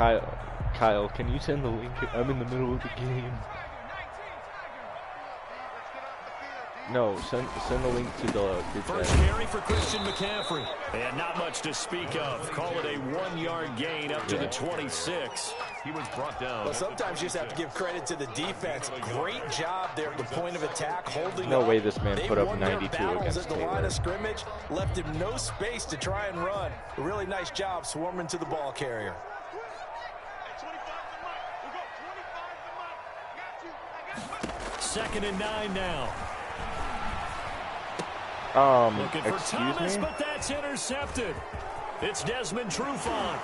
Kyle, can you send the link? I'm in the middle of the game. No, send the link to the group chat. First carry for Christian McCaffrey. And not much to speak of. Call it a 1-yard gain up to the 26. He was brought down. Well, sometimes you just have to give credit to the defense. Great job there at the point of attack, holding No up. way this man put up won 92 their battles against at the Taylor. line of scrimmage, left him no space to try and run. A really nice job swarming to the ball carrier. Second and 9 now. Looking for Thomas, but that's intercepted. It's Desmond Trufant.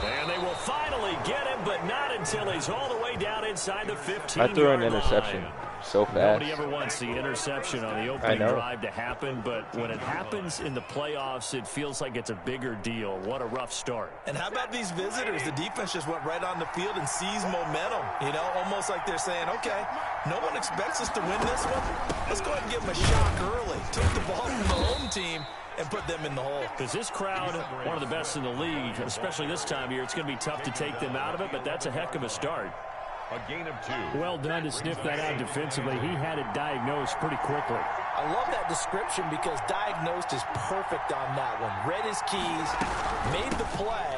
And they will finally get him, but not until he's all the way down inside the 15-yard line. I threw an interception so fast. Nobody ever wants the interception on the opening drive to happen, but when it happens in the playoffs, it feels like it's a bigger deal. What a rough start. And how about these visitors? The defense just went right on the field and seized momentum. You know, almost like they're saying, okay, no one expects us to win this one. Let's go ahead and give them a shock early. Took the ball from the home team and put them in the hole. Because this crowd, one of the best in the league, especially this time of year, it's going to be tough to take them out of it, but that's a heck of a start. A gain of 2. Well done to sniff that out defensively. He had it diagnosed pretty quickly. I love that description because diagnosed is perfect on that one. Read his keys, made the play,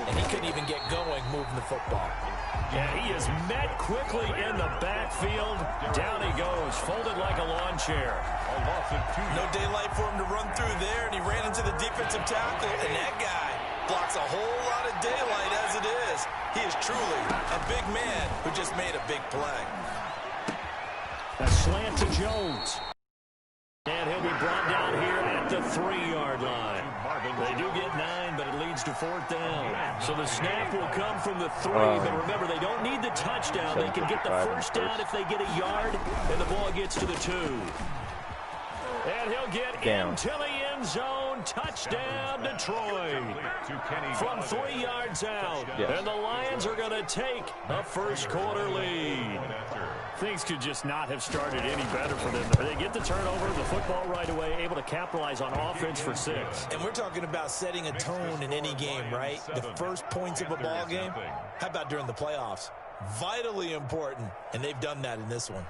and he couldn't even get going moving the football. Yeah, he is met quickly in the backfield. Down he goes, folded like a lawn chair. A loss of 2. No daylight for him to run through there, and he ran into the defensive tackle, and that guy blocks a whole lot of daylight as it is. He is truly a big man who just made a big play. A slant to Jones. And he'll be brought down here at the 3-yard line. They do get 9, but it leads to 4th down. So the snap will come from the 3, but remember, they don't need the touchdown. They can get the first down if they get a yard, and the ball gets to the 2. And he'll get into the end zone. Touchdown, Detroit. From 3 yards out. And the Lions are going to take a first-quarter lead. Things could just not have started any better for them. They get the turnover, the football right away, able to capitalize on offense for 6. And we're talking about setting a tone in any game, right? The first points of a ball game. How about during the playoffs? Vitally important, and they've done that in this one.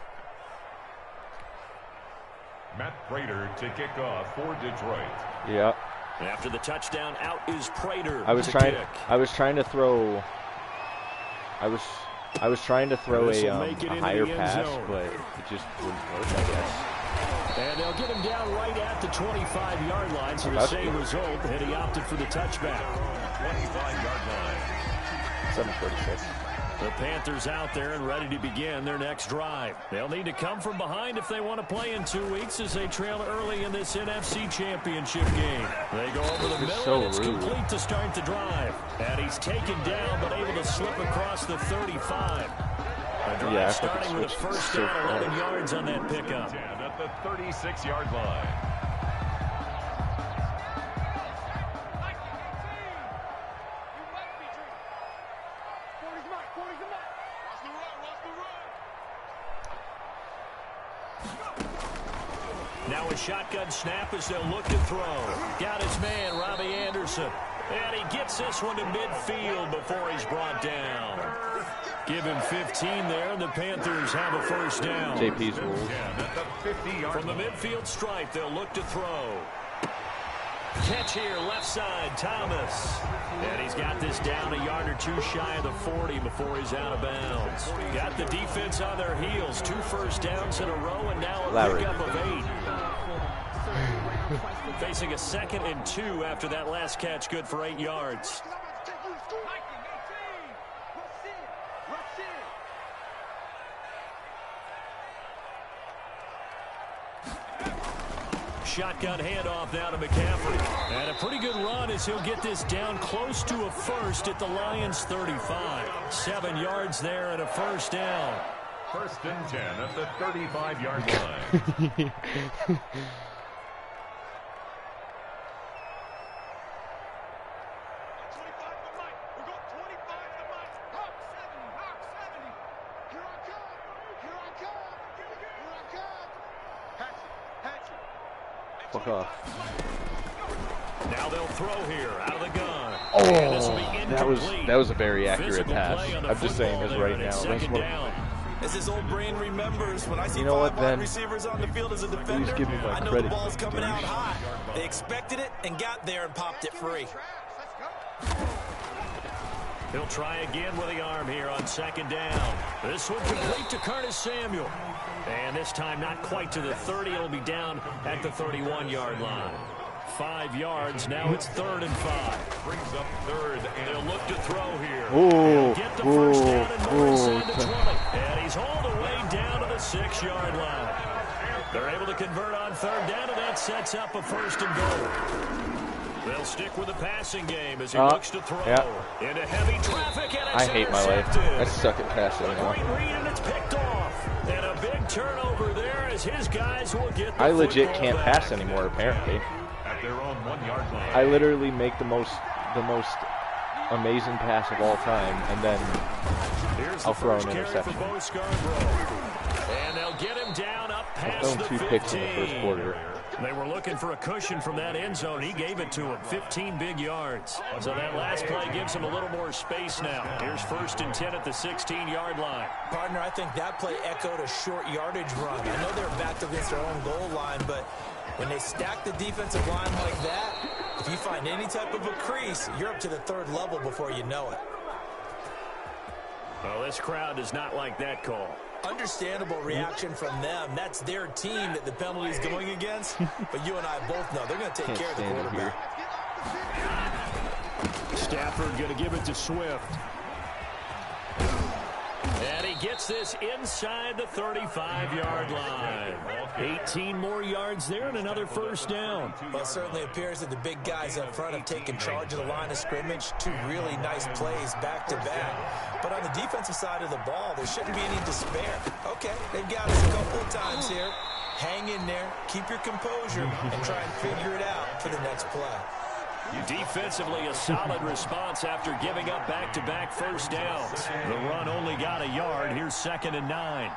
Matt Prater to kick off for Detroit. Yeah. After the touchdown, out is Prater. I was trying to throw a higher pass, but it just wouldn't work, I guess. And they'll get him down right at the 25-yard line, so the same result, and he opted for the touchback. 25-yard line. 7:46. The Panthers out there and ready to begin their next drive. They'll need to come from behind if they want to play in 2 weeks as they trail early in this NFC Championship game. They go over the middle, and it's complete to start the drive. And he's taken down, but able to slip across the 35. A drive starting with a first down, 11 yards on that pickup. At the 36-yard line. Now a shotgun snap as they'll look to throw. Got his man, Robbie Anderson. And he gets this one to midfield before he's brought down. Give him 15 there, and the Panthers have a first down. JP's rules. From the midfield stripe, they'll look to throw. Catch here, left side, Thomas. And he's got this down a yard or 2 shy of the 40 before he's out of bounds. Got the defense on their heels. 2 first downs in a row, and now a pickup of 8. Facing a 2nd and 2 after that last catch, good for 8 yards. Shotgun handoff now to McCaffrey. And a pretty good run as he'll get this down close to a first at the Lions' 35. 7 yards there and a first down. 1st and 10 at the 35-yard line. Fuck off. Now they'll throw here out of the gun. Oh, that was a very accurate pass. I'm just saying this right now. As his old brain remembers, when I see wide receivers on the field as a defender, give me my I know credit. the ball's coming out high. They expected it and got there and popped it free. He'll try again with the arm here on second down. This one complete to Curtis Samuel. And this time not quite to the 30. It'll be down at the 31-yard line. 5 yards. Now it's 3rd and 5. Brings up 3rd, and they'll look to throw here. Ooh, Get the first down and more inside the 20. And he's hauled away down to the 6-yard line. They're able to convert on 3rd down, and that sets up a 1st and goal. They'll stick with the passing game as he looks to throw into heavy traffic, and it's I hate my life. I suck at passing now. Great read, and it's picked off. And a big turnover there as his guys will get the I legit football can't back. pass anymore, apparently. at their own 1-yard line. I literally make the most amazing pass of all time, and then I'll throw an interception. And they'll get him down up past I've thrown 2 picks in the first quarter. They were looking for a cushion from that end zone. He gave it to him. 15 big yards. So that last play gives him a little more space now. Here's 1st and 10 at the 16-yard line. Partner, I think that play echoed a short yardage run. I know they're backed against their own goal line, but when they stack the defensive line like that, if you find any type of a crease, you're up to the 3rd level before you know it. Well, this crowd does not like that call. Understandable reaction from them. That's their team that the penalty is going against. But you and I both know they're going to take care of the quarterback. Stafford going to give it to Swift. And he gets this inside the 35-yard line. 18 more yards there and another 1st down. Well, it certainly appears that the big guys up front have taken charge of the line of scrimmage. 2 really nice plays back-to-back. But on the defensive side of the ball, there shouldn't be any despair. Okay, they've got us a couple of times here. Hang in there, keep your composure, and try and figure it out for the next play. Defensively, a solid response after giving up back-to-back 1st downs. The run only got a yard. Here's 2nd and 9.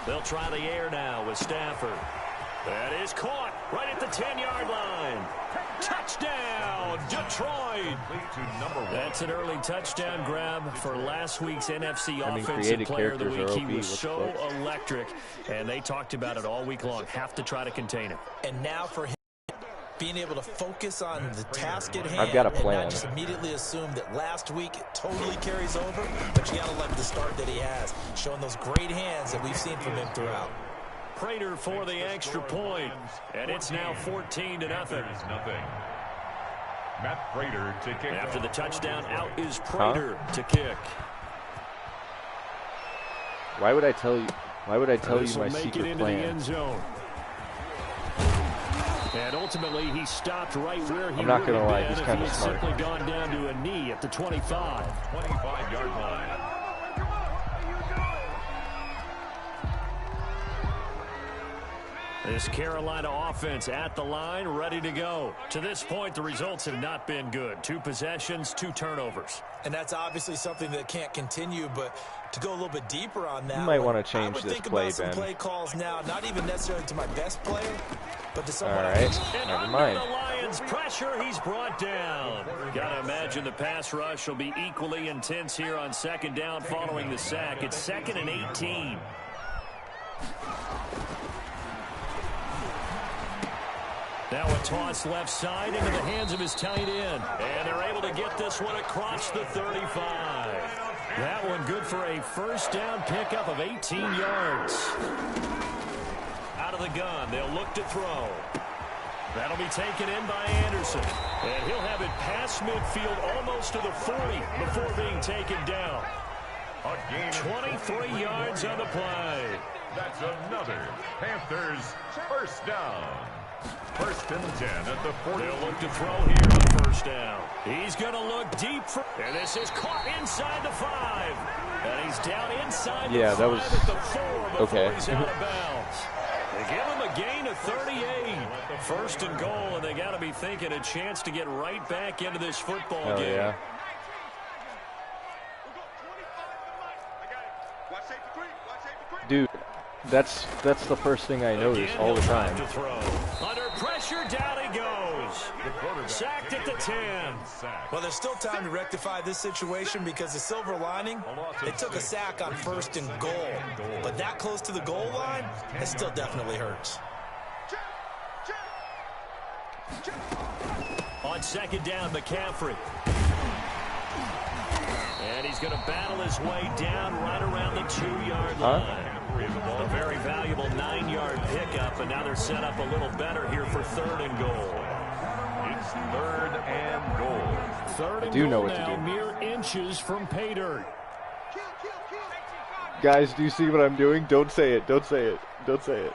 They'll try the air now with Stafford. That is caught right at the 10-yard line. Touchdown, Detroit. That's an early touchdown grab for last week's NFC Offensive Player of the Week. He was so electric, and they talked about it all week long. Have to try to contain him. And now for him, being able to focus on the task at hand. I've got a plan. And not just immediately assume that last week it totally carries over, but you got to like the start that he has, showing those great hands that we've seen from him throughout. Prater for the extra point, and it's now 14-0. Matt Prater to kick. After the touchdown, out is Prater to kick. Why would I tell you? Why would I tell you my secret plan? And ultimately, he stopped right where he I'm not would gonna lie, have he's been kind if of he had smart. simply gone down to a knee at the 25. 25-yard line. This Carolina offense at the line, ready to go. To this point, the results have not been good. 2 possessions, 2 turnovers. And that's obviously something that can't continue, but to go a little bit deeper on that, You might want to change I would this think play, about some Ben. play calls now, not even necessarily to my best player, but to someone All else. right, And never under mind. the Lions' pressure, he's brought down. Got to imagine the pass rush will be equally intense here on 2nd down following the sack. It's 2nd and 18. Now a toss left side into the hands of his tight end. And they're able to get this one across the 35. That one good for a 1st down pickup of 18 yards. Out of the gun, they'll look to throw. That'll be taken in by Anderson. And he'll have it past midfield almost to the 40 before being taken down. 23 yards on the play. That's another Panthers 1st down. 1st and 10 at the 40. They'll look to throw here on the 1st down. He's going to look deep for, and this is caught inside the 5. And he's down inside the 5 that was at the 4 before okay. he's out of bounds. They give him a gain of 38. 1st and goal, and they got to be thinking a chance to get right back into this football Hell game. yeah. Dude, that's the first thing I notice all the time. To throw. Under pressure, down he goes. Sacked at the 10. Well, there's still time to rectify this situation because the silver lining, they took a sack on 1st and goal. But that close to the goal line, it still definitely hurts. On 2nd down, McCaffrey. And he's going to battle his way down right around the 2-yard line. A very valuable 9-yard pickup, and now they're set up a little better here for 3rd and goal. It's 3rd and goal. 3rd and do know goal what to now, do. mere inches from pay dirt. Guys, do you see what I'm doing? Don't say it. Don't say it. Don't say it.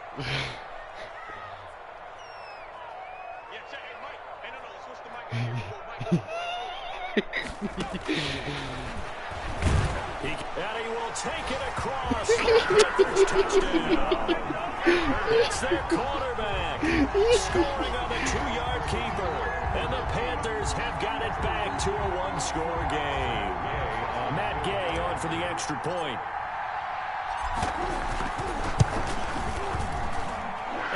And he will take it across. First touchdown. It's their quarterback scoring on the 2-yard keeper. And the Panthers have got it back to a 1-score game. Matt Gay on for the extra point.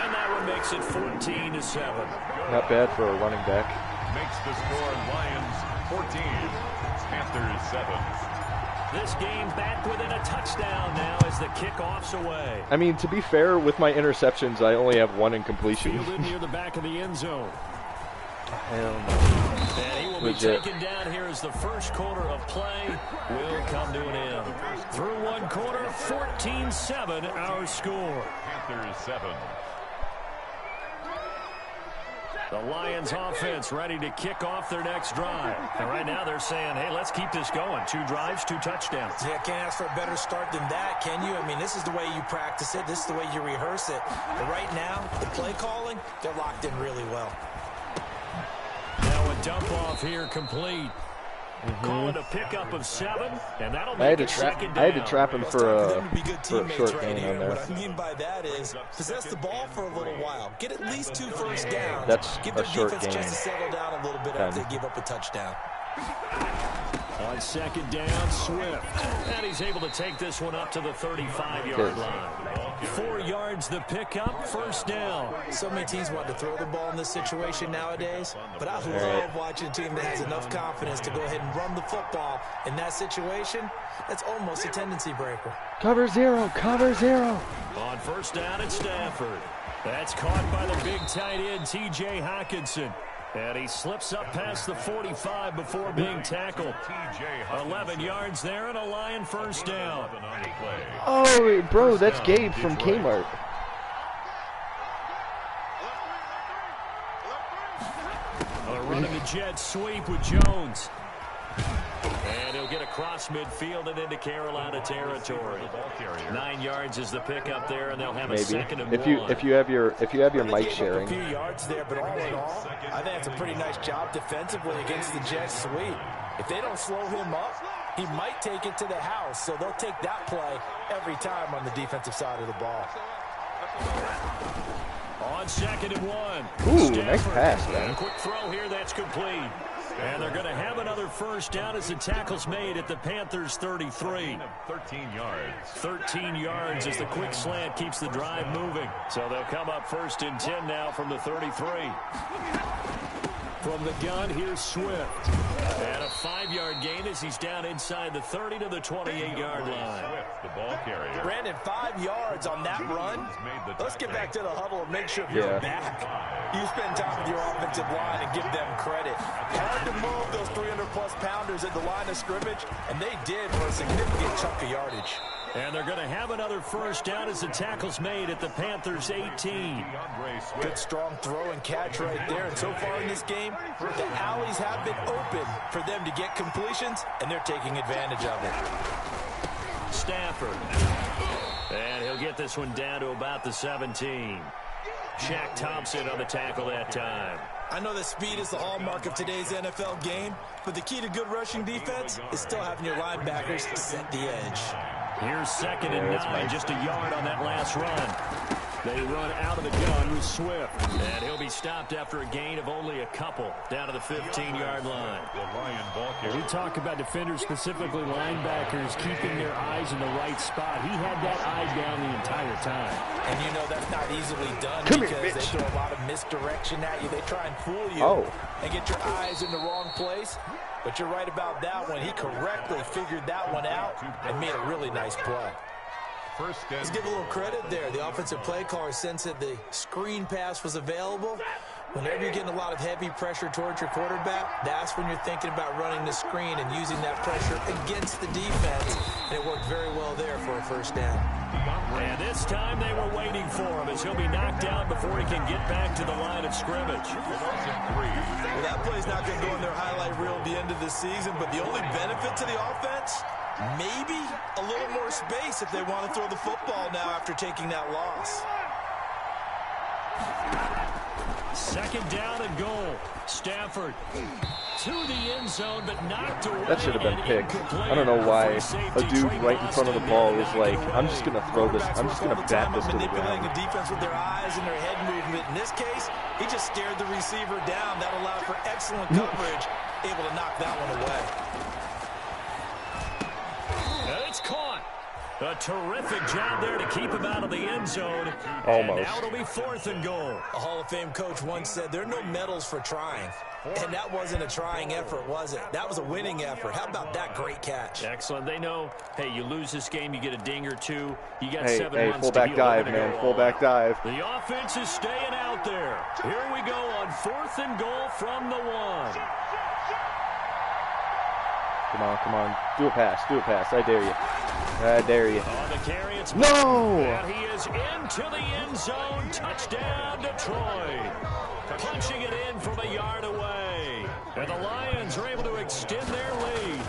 And that one makes it 14-7. Not bad for a running back. Makes the score Lions 14, Panthers 7. This game back within a touchdown now as the kickoff's away. I mean, to be fair, with my interceptions, I only have 1 incompletion. Fielded near the back of the end zone. Hell no. And he will be taken down here as the first quarter of play will come to an end. Through 1 quarter, 14-7 our score. Panthers 7. The Lions offense ready to kick off their next drive. And right now they're saying, hey, let's keep this going. 2 drives, 2 touchdowns. Yeah, can't ask for a better start than that, can you? I mean, this is the way you practice it. This is the way you rehearse it. But right now, the play calling, they're locked in really well. Now a dump off here complete. Call it a pickup of 7, and that'll make it 2nd down. I had to trap him for a short right gain here. on there. What I mean by that is possess the ball for a little while. Get at least 2 first downs. That's give a their short defense gain. just to settle down a little bit after they give up a touchdown. On 2nd down, Swift. And he's able to take this one up to the 35-yard line. 4 yards the pickup, 1st down. So many teams want to throw the ball in this situation nowadays, but I love watching a team that has enough confidence to go ahead and run the football in that situation. That's almost a tendency breaker. Cover 0, cover 0. On 1st down at Stafford. That's caught by the big tight end, T.J. Hockenson. And he slips up past the 45 before being tackled. 11 yards there and a Lion 1st down. Oh, bro, that's Gabe from Kmart. They're running the jet sweep with Jones. And he'll get across midfield and into Carolina territory. 9 yards is the pickup there, and they'll have a 2nd and 1. If you have your mic sharing. A few yards there, but all in all, I think it's a pretty nice job defensively against the jet sweep. If they don't slow him up, he might take it to the house. So they'll take that play every time on the defensive side of the ball. On 2nd and 1. Ooh, Stafford. nice pass, man. A quick throw here, that's complete. And they're going to have another 1st down as the tackle's made at the Panthers' 33. 13 yards. 13 yards as the quick slant keeps the drive moving. So they'll come up 1st and 10 now from the 33. From the gun, here's Swift. And a 5-yard gain as he's down inside the 30 to the 28-yard line. Swift, the ball carrier. Brandon, 5 yards on that run. Let's get back to the huddle and make sure you're back. You spend time with your offensive line and give them credit. Hard to move those 300-plus pounders at the line of scrimmage, and they did for a significant chunk of yardage. And they're going to have another 1st down as the tackle's made at the Panthers' 18. Good strong throw and catch right there. And so far in this game, the alleys have been open for them to get completions, and they're taking advantage of it. Stafford. And he'll get this one down to about the 17. Shaq Thompson on the tackle that time. I know that speed is the hallmark of today's NFL game, but the key to good rushing defense is still having your linebackers set the edge. Here's 2nd and 9, just a yard on that last run. They run out of the gun with Swift. And he'll be stopped after a gain of only a couple down to the 15-yard line. When we talk about defenders, specifically linebackers, keeping their eyes in the right spot, he had that eye down the entire time. And you know that's not easily done because they throw a lot of misdirection at you. They try and fool you and get your eyes in the wrong place. But you're right about that one. He correctly figured that one out and made a really nice play. Let's give a little credit there. The offensive play caller sensed that the screen pass was available. Whenever you're getting a lot of heavy pressure towards your quarterback, that's when you're thinking about running the screen and using that pressure against the defense. And it worked very well there for a first down. And this time they were waiting for him as he'll be knocked out before he can get back to the line of scrimmage. Well, that play's not going to go in their highlight reel at the end of the season, but the only benefit to the offense, maybe a little more space if they want to throw the football now after taking that loss. Second down and goal. Stafford to the end zone, but knocked away. That should have been picked. I don't know why a dude right in front of the ball was like, I'm just going to throw this, I'm just going to bat this to the ground. The defense with their eyes and their head movement. In this case, he just stared the receiver down. That allowed for excellent coverage, able to knock that one away. And it's caught. A terrific job there to keep him out of the end zone. Almost. And now it'll be 4th and goal. A Hall of Fame coach once said there are no medals for trying. And that wasn't a trying effort, was it? That was a winning effort. How about that great catch? Excellent. They know, hey, you lose this game, you get a ding or two. You got 7 months fullback to dive, man. Fullback dive. The offense is staying out there. Here we go on 4th and goal from the 1. Come on, come on. Do a pass. Do a pass. I dare you. I dare you. On the carry, it's no! And he is into the end zone. Touchdown, Detroit. Punching it in from a yard away. And the Lions are able to extend their lead.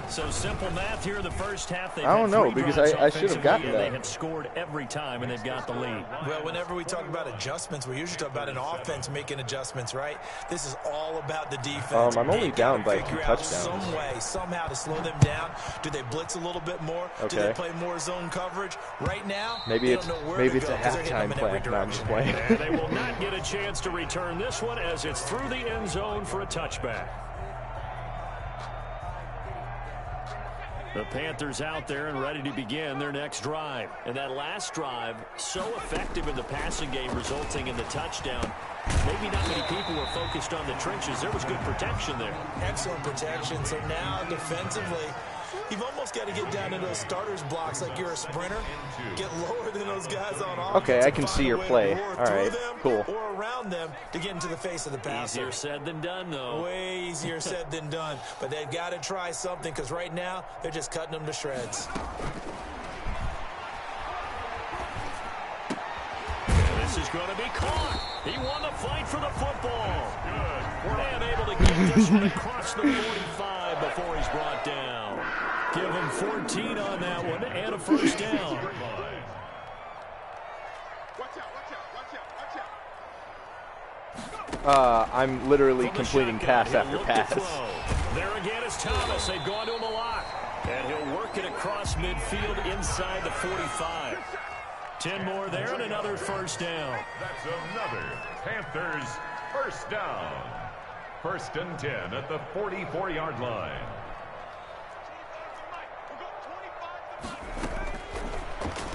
So simple math here in the first half. I don't know, because I should have gotten that. They have scored every time, and they've got the lead. Well, whenever we talk about adjustments, we usually talk about an offense making adjustments, right? This is all about the defense. I'm only down by 2 touchdowns. Some way, somehow to slow them down. Do they blitz a little bit more? Okay. Do they play more zone coverage? Right now, maybe it's a halftime play. No, I'm just playing. And they will not get a chance to return this one as it's through the end zone for a touchback. The Panthers out there and ready to begin their next drive. And that last drive, so effective in the passing game, resulting in the touchdown. Maybe not many people were focused on the trenches. There was good protection there. Excellent protection. So now, defensively, you've almost got to get down to those starters blocks like you're a sprinter. Get lower than those guys on offense. Okay, I can see your play. All right, cool. Or around them to get into the face of the passer. Easier said than done, though. Way easier said than done. But they've got to try something because right now they're just cutting them to shreds. This is going to be caught. He won the fight for the football. And able to get this one across the 45 before he's brought down. Give him 14 on that one and a first down. I'm literally completing pass after pass. There again is Thomas. They've gone to him a lot. And he'll work it across midfield inside the 45. 10 more there and another first down. That's another Panthers first down. 1st and 10 at the 44-yard line.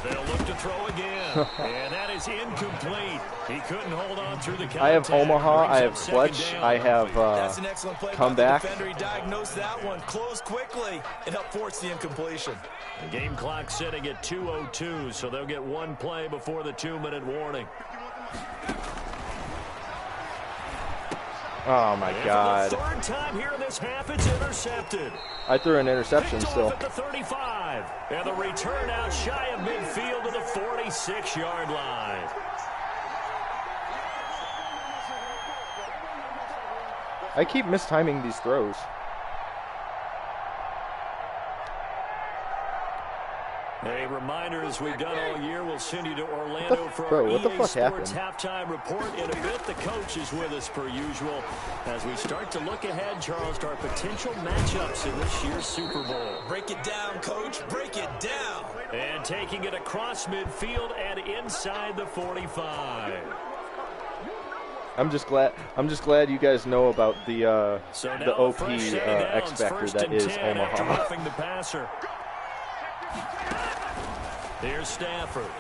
They'll look to throw again. And that is incomplete. He couldn't hold on through the contact. I have Omaha, I have Fletch, I have That's an excellent play comeback. By the defender. He diagnosed that one, closed quickly, and helped force the incompletion. The game clock sitting at 2:02, so they'll get one play before the 2-minute warning. Oh my God! For the 3rd time here in this half, it's intercepted. I threw an interception Picked still. off at the 35, and the return out shy of midfield to the 46-yard line. I keep mistiming these throws. A reminder as we've done all year. We'll send you to Orlando for Bro, our what the EA fuck Sports happened? halftime report. In a bit, the coach is with us per usual as we start to look ahead, Charles, to our potential matchups in this year's Super Bowl. Break it down, Coach. Break it down. And taking it across midfield and inside the 45. I'm just glad you guys know about the OP X factor that is Omaha. Roughing the passer. Here's Stafford.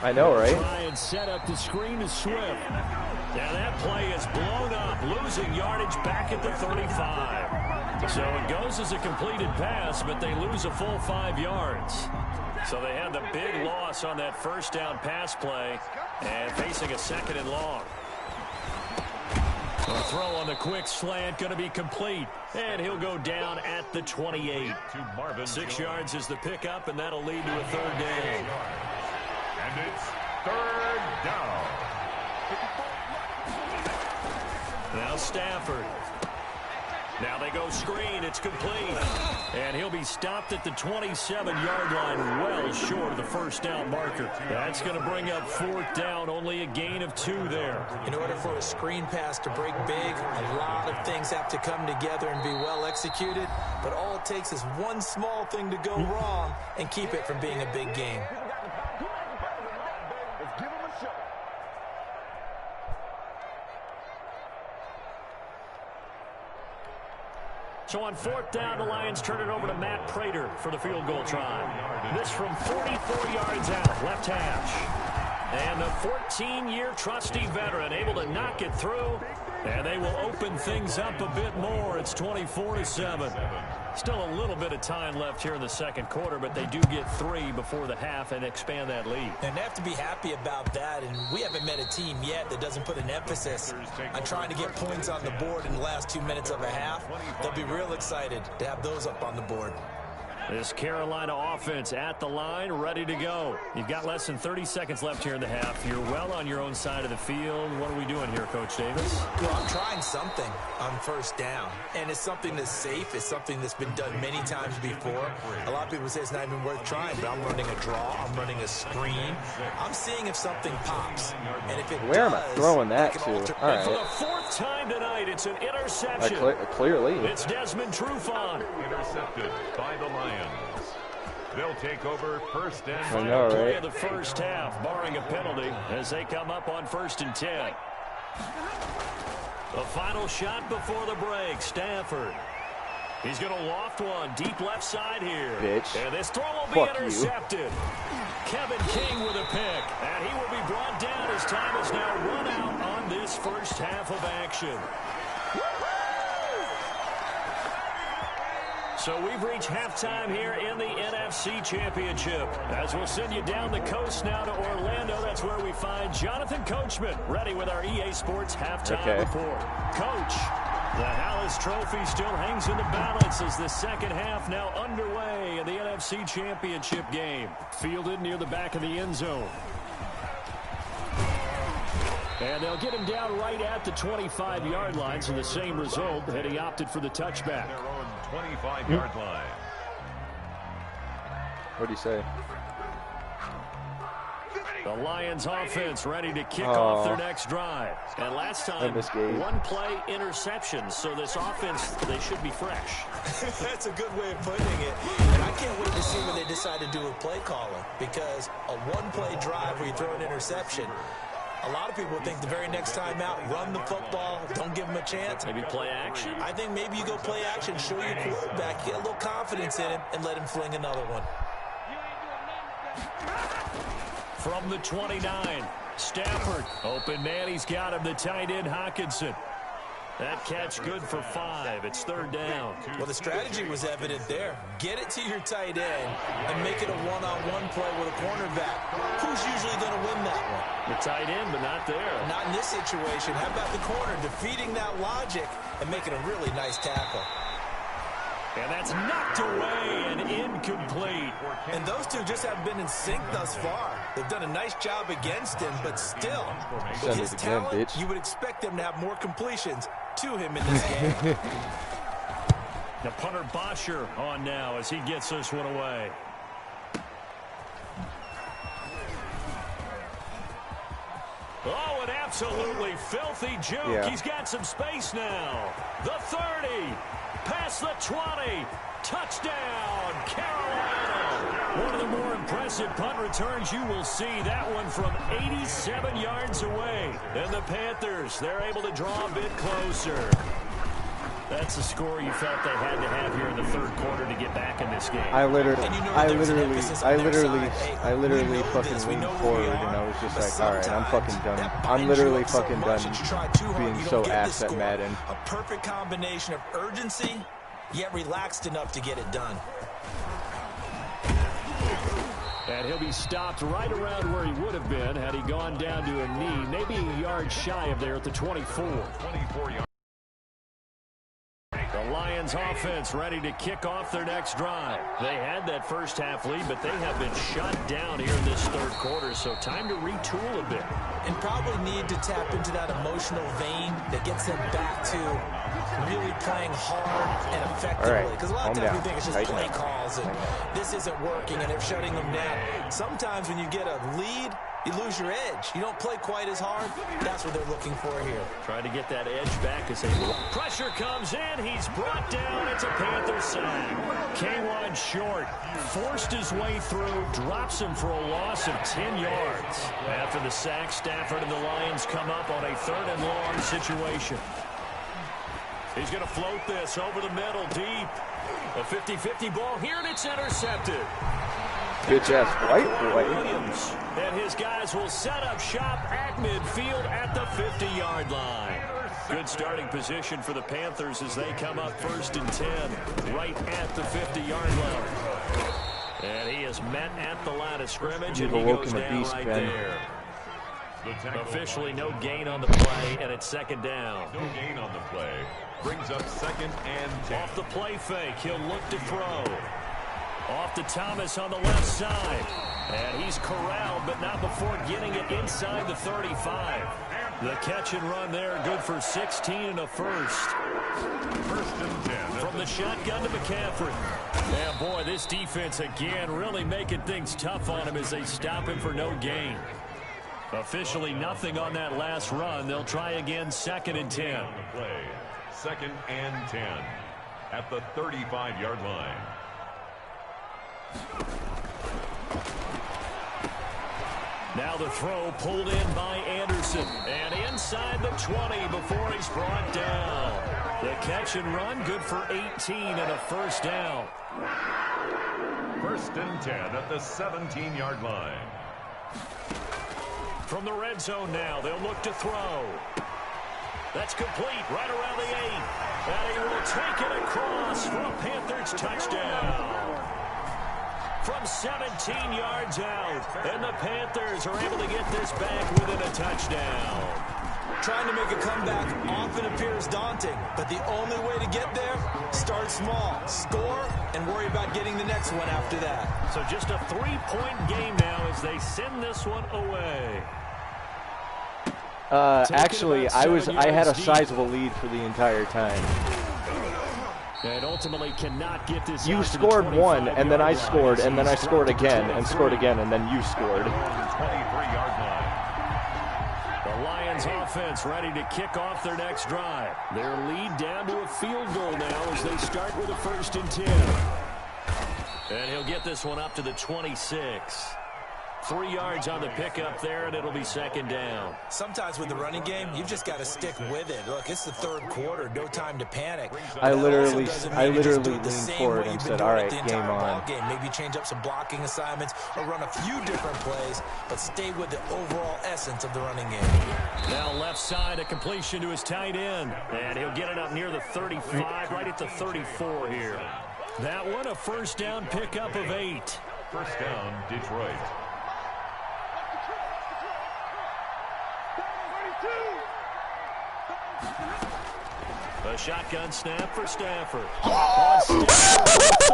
I know, right? Try and set up the screen to Swift. Now that play is blown up, losing yardage back at the 35. So it goes as a completed pass, but they lose a full 5 yards. So they had the big loss on that first down pass play and facing a 2nd and long. The throw on the quick slant going to be complete, and he'll go down at the 28. 6 yards is the pickup, and that'll lead to a 3rd down. And it's 3rd down. Now Stafford. Now they go screen. It's complete. And he'll be stopped at the 27-yard line, well short of the first down marker. That's going to bring up 4th down, only a gain of 2 there. In order for a screen pass to break big, a lot of things have to come together and be well executed. But all it takes is one small thing to go wrong and keep it from being a big game. So on 4th down, the Lions turn it over to Matt Prater for the field goal try. This from 44 yards out, left hash. And the 14-year trusty veteran able to knock it through. And they will open things up a bit more. It's 24-7. Still a little bit of time left here in the 2nd quarter, but they do get 3 before the half and expand that lead. And they have to be happy about that, and we haven't met a team yet that doesn't put an emphasis on trying to get points on the board in the last 2 minutes of a half. They'll be real excited to have those up on the board. This Carolina offense at the line, ready to go. You've got less than 30 seconds left here in the half. You're well on your own side of the field. What are we doing here, Coach Davis? Well, I'm trying something on 1st down, and it's something that's safe. It's something that's been done many times before. A lot of people say it's not even worth trying, but I'm running a draw. I'm running a screen. I'm seeing if something pops, and if it Where am I throwing that to? All And for right. the 4th time tonight, it's an interception. Clearly. It's Desmond Trufant. Intercepted by the Lions. They'll take over 1st and 5. I know, Play right? of the first half, barring a penalty, as they come up on 1st and 10. The final shot before the break, Stafford. He's going to loft one deep left side here. Bitch. And this throw will be Fuck intercepted. Kevin King with a pick. And he will be brought down as time is now run out on this first half of action. So we've reached halftime here in the NFC Championship. As we'll send you down the coast now to Orlando, that's where we find Jonathan Coachman, ready with our EA Sports halftime report. Coach, the Hallis Trophy still hangs in the balance as the 2nd half now underway in the NFC Championship game. Fielded near the back of the end zone. And they'll get him down right at the 25-yard line, so the same result, and he opted for the touchback. Their own 25-yard line. What do you say? The Lions offense ready to kick off their next drive. And last time, 1-play interception. So this offense, they should be fresh. That's a good way of putting it. And I can't wait to see when they decide to do a play calling, because a 1-play drive where you throw an interception, a lot of people think the very next time out, run the football, don't give them a chance. Maybe play action. I think maybe you go play action, show your quarterback, get a little confidence in him, and let him fling another one. From the 29, Stafford. Open man, he's got him, the tight end Hockenson. That catch good for 5. It's 3rd down. Well, the strategy was evident there. Get it to your tight end and make it a one-on-one play with a cornerback. Who's usually going to win that one? The tight end, but not there. Not in this situation. How about the corner defeating that logic and making a really nice tackle? And that's knocked away and incomplete. And those two just haven't been in sync thus far. They've done a nice job against him, but still, with his talent, you would expect them to have more completions to him in this game. The punter Bosher on now as he gets this one away. Oh, an absolutely filthy juke. Yeah. He's got some space now. The 30, past the 20, touchdown, Carolina. One of the more impressive punt returns you will see. That one from 87 yards away. And the Panthers, they're able to draw a bit closer. That's the score you felt they had to have here in the third quarter to get back in this game. I literally fucking leaned forward and I was just like, all right, I'm fucking done. I'm literally fucking done being so ass at Madden. A perfect combination of urgency, yet relaxed enough to get it done. And he'll be stopped right around where he would have been had he gone down to a knee, maybe a yard shy of there at the 24. 24 yards. The Lions offense ready to kick off their next drive. They had that first half lead, but they have been shut down here in this third quarter, so time to retool a bit. And probably need to tap into that emotional vein that gets them back to really playing hard and effectively. Because a lot of times we think it's just play calls and this isn't working and they're shutting them down. Sometimes when you get a lead, you lose your edge. You don't play quite as hard. That's what they're looking for here. Trying to get that edge back as they pressure comes in. He's brought down. It's a Panther sack. K1 short. Forced his way through. Drops him for a loss of 10 yards. After the sack, Stafford and the Lions come up on a 3rd and long situation. He's going to float this over the middle deep. A 50-50 ball here, and it's intercepted. Bitch-ass white boy. Williams and his guys will set up shop at midfield at the 50-yard line. Good starting position for the Panthers as they come up 1st and 10 right at the 50-yard line. And he is met at the line of scrimmage, and he goes down right there. Officially no gain on the play, and it's 2nd down. No gain on the play. Brings up 2nd and 10. Off the play fake, he'll look to throw. Off to Thomas on the left side. And he's corralled, but not before getting it inside the 35. The catch and run there, good for 16 and a first. 1st and 10. From the shotgun to McCaffrey. Yeah, boy, this defense again really making things tough on him as they stop him for no gain. Officially nothing on that last run. They'll try again 2nd and 10. Play. 2nd and 10 at the 35-yard line. Now the throw pulled in by Anderson. And inside the 20 before he's brought down. The catch and run good for 18 and a first down. 1st and 10 at the 17-yard line. From the red zone now, they'll look to throw. That's complete right around the 8. And he will take it across for a Panthers touchdown. From 17 yards out. And the Panthers are able to get this back within a touchdown. Trying to make a comeback often appears daunting, but the only way to get there, start small, score, and worry about getting the next one after that. So just a 3-point game now as they send this one away. Actually, I had a sizable lead for the entire time. And ultimately cannot get this. You scored one, and then I scored, and then I scored again, and scored again, and then you scored. 23-yard line. The Lions offense ready to kick off their next drive. Their lead down to a field goal now as they start with a 1st and 10. And he'll get this one up to the 26. 3 yards on the pickup there, and it'll be 2nd down. Sometimes with the running game, you've just got to stick with it. Look, it's the 3rd quarter, no time to panic. I literally leaned forward and said, all right, game on. Maybe change up some blocking assignments or run a few different plays, but stay with the overall essence of the running game. Now left side, a completion to his tight end. And he'll get it up near the 35, right at the 34 here. That one, a 1st down pickup of 8. 1st down, Detroit. A shotgun snap for Stafford. On Stafford,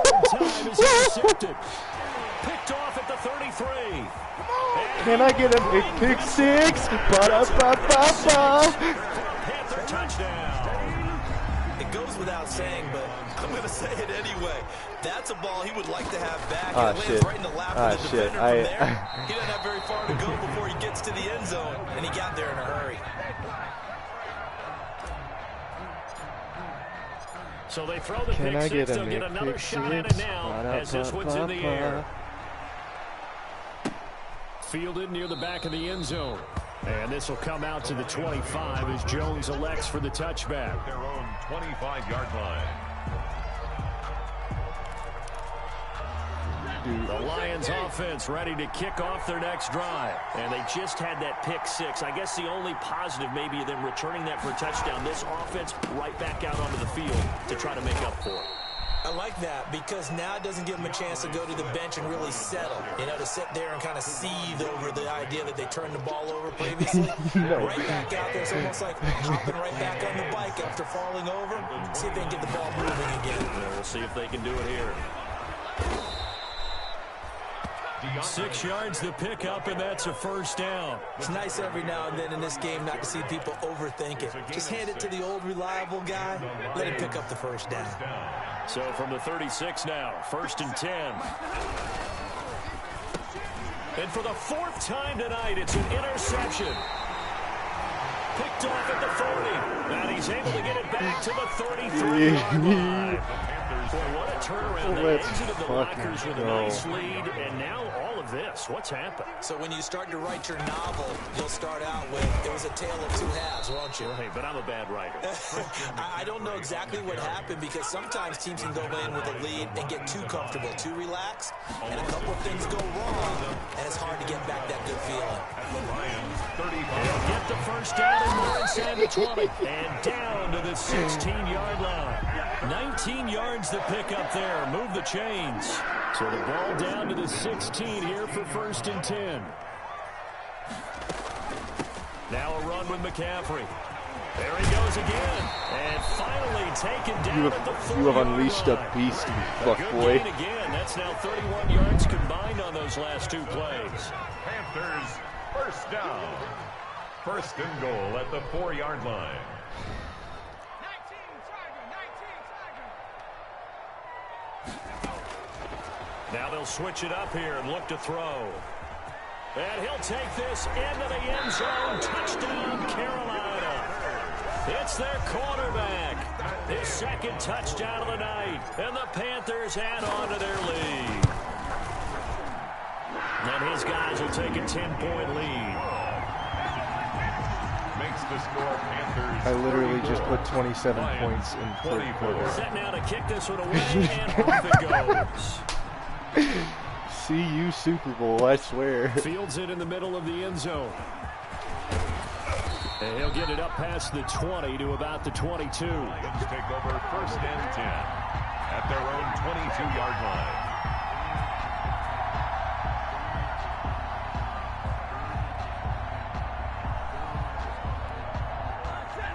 3rd time is intercepted. Picked off at the 33. Can I get a big pick 6? Ba-da-ba-ba-ba. Panther touchdown. It goes without saying, but I'm going to say it anyway. That's a ball he would like to have back. Oh, it lands shit. right in the lap of the defender from there. He doesn't have very far to go before he gets to the end zone, and he got there in a hurry. So they throw the pick six. They'll get another shot at it now as this one's in the air. Fielded near the back of the end zone. And this will come out to the 25 as Jones elects for the touchback. Their own 25-yard line. The Lions offense ready to kick off their next drive. And they just had that pick six. I guess the only positive maybe of them returning that for a touchdown. This offense right back out onto the field to try to make up for it. I like that because now it doesn't give them a chance to go to the bench and really settle. You know, to sit there and kind of seethe over the idea that they turned the ball over previously. Right back out there. It's almost like hopping right back on the bike after falling over. See if they can get the ball moving again. Yeah, we'll see if they can do it here. 6 yards the pickup, and that's a first down. It's nice every now and then in this game not to see people overthink it. Just hand it to the old reliable guy. Let him pick up the first down. So from the 36 now, 1st and 10. And for the 4th time tonight, it's an interception. Picked off at the 40. And he's able to get it back to the 33-yard line. Boy, what a turnaround. They exited the lockers with a nice lead, and now all of this. What's happened? So when you start to write your novel, you'll start out with, it was a tale of two halves, won't you? Hey, but I'm a bad writer. I don't know exactly what happened because sometimes teams can go in with a lead and get too comfortable, too relaxed, and a couple of things go wrong, and it's hard to get back that good feeling. They'll get the first down and more inside the 20, and down to the 16-yard line. 19 yards the pick up there. Move the chains. So the ball down to the 16 here for 1st and 10. Now a run with McCaffrey. There he goes again. And finally taken down at the 40-yard line. You have unleashed a beast, you fuck boy. Again. That's now 31 yards combined on those last 2 plays. Panthers, first down. 1st and goal at the 4-yard line. Now they'll switch it up here and look to throw. And he'll take this into the end zone. Touchdown, Carolina. It's their quarterback. His 2nd touchdown of the night. And the Panthers add on to their lead. And his guys will take a 10-point lead. Makes the score Panthers. I literally just put 27 points in 3rd quarter. Set now to kick this one away, and off it goes. See you, Super Bowl, I swear. Fields it in the middle of the end zone. And he'll get it up past the 20 to about the 22. Let's take over 1st and 10 at their own 22-yard line.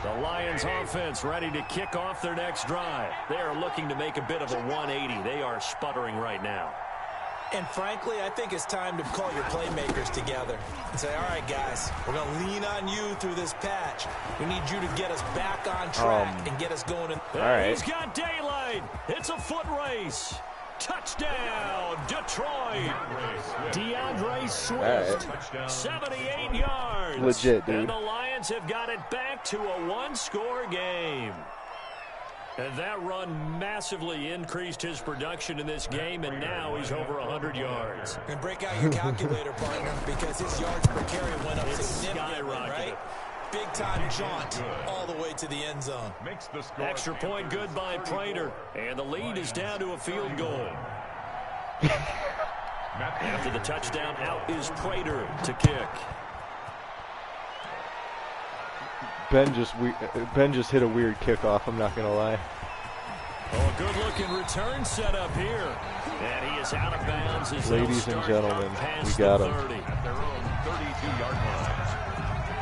The Lions offense ready to kick off their next drive. They are looking to make a bit of a 180. They are sputtering right now. And frankly, I think it's time to call your playmakers together and say, all right, guys, we're going to lean on you through this patch. We need you to get us back on track and get us going. All right. He's got daylight. It's a foot race. Touchdown, Detroit. DeAndre Swift, right. 78 yards. Legit, dude. And the Lions have got it back to a one-score game. And that run massively increased his production in this game, and now he's over 100 yards. And break out your calculator, partner, because his yards per carry went up significantly, right? Big-time jaunt all the way to the end zone. Makes the score. Extra point good by Prater, and the lead is down to a field goal. After the touchdown, out is Prater to kick. Ben just hit a weird kickoff, I'm not going to lie. Oh, a good-looking return set up here. And he is out of bounds. As ladies and gentlemen, we got him. At their own 32-yard line.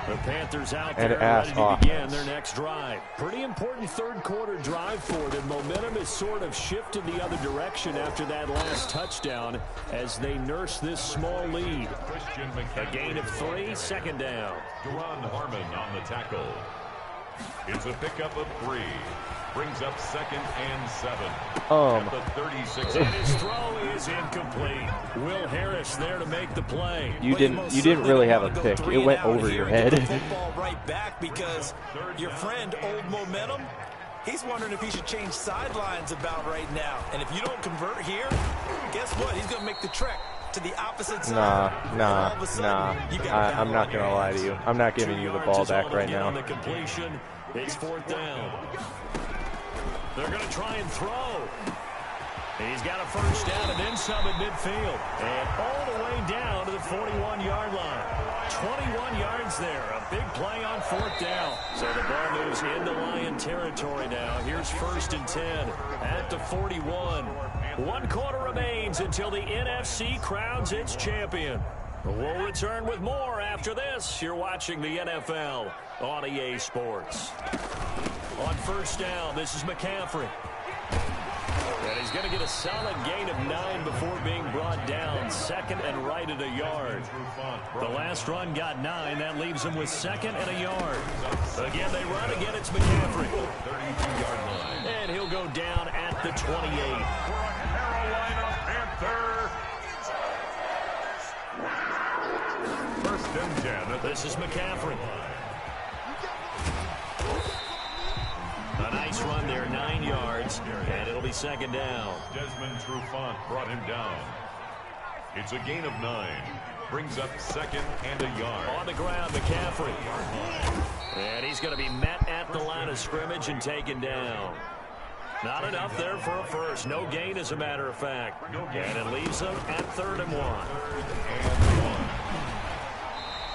The Panthers out there ready to begin their next drive. Pretty important third-quarter drive for them. Momentum has sort of shifted the other direction after that last touchdown as they nurse this small lead. A gain of 3, 2nd down. Duron Harmon on the tackle. It's a pickup of 3. Brings up 2nd and 7. At the 36. And his throw is incomplete. Will Harris there to make the play. You didn't really have a pick. It went over your head. Football right back because your friend, Old Momentum, he's wondering if he should change sidelines about right now. And if you don't convert here, guess what? He's going to make the trek to the opposite side. Nah. I'm not going to lie to you. I'm not giving you the ball back right now. On the completion, it's 4th down. They're going to try and throw. He's got a first down and then some at midfield. And all the way down to the 41-yard line. 21 yards there. A big play on 4th down. So the ball moves into Lion territory now. Here's 1st and 10 at the 41. 1 quarter remains until the NFC crowns its champion. We'll return with more after this. You're watching the NFL on EA Sports. On 1st down, this is McCaffrey. And he's going to get a solid gain of 9 before being brought down. 2nd and right at a yard. The last run got 9. That leaves him with 2nd and a yard. Again, they run again. It's McCaffrey. 32-yard line. And he'll go down at the 28. Carolina Panther. 1st and 10. This is McCaffrey. A nice run there, 9 yards, and it'll be 2nd down. Desmond Trufant brought him down. It's a gain of 9. Brings up 2nd and a yard. On the ground, McCaffrey. And he's going to be met at the line of scrimmage and taken down. Not enough there for a first. No gain, as a matter of fact. And it leaves them at 3rd and 1.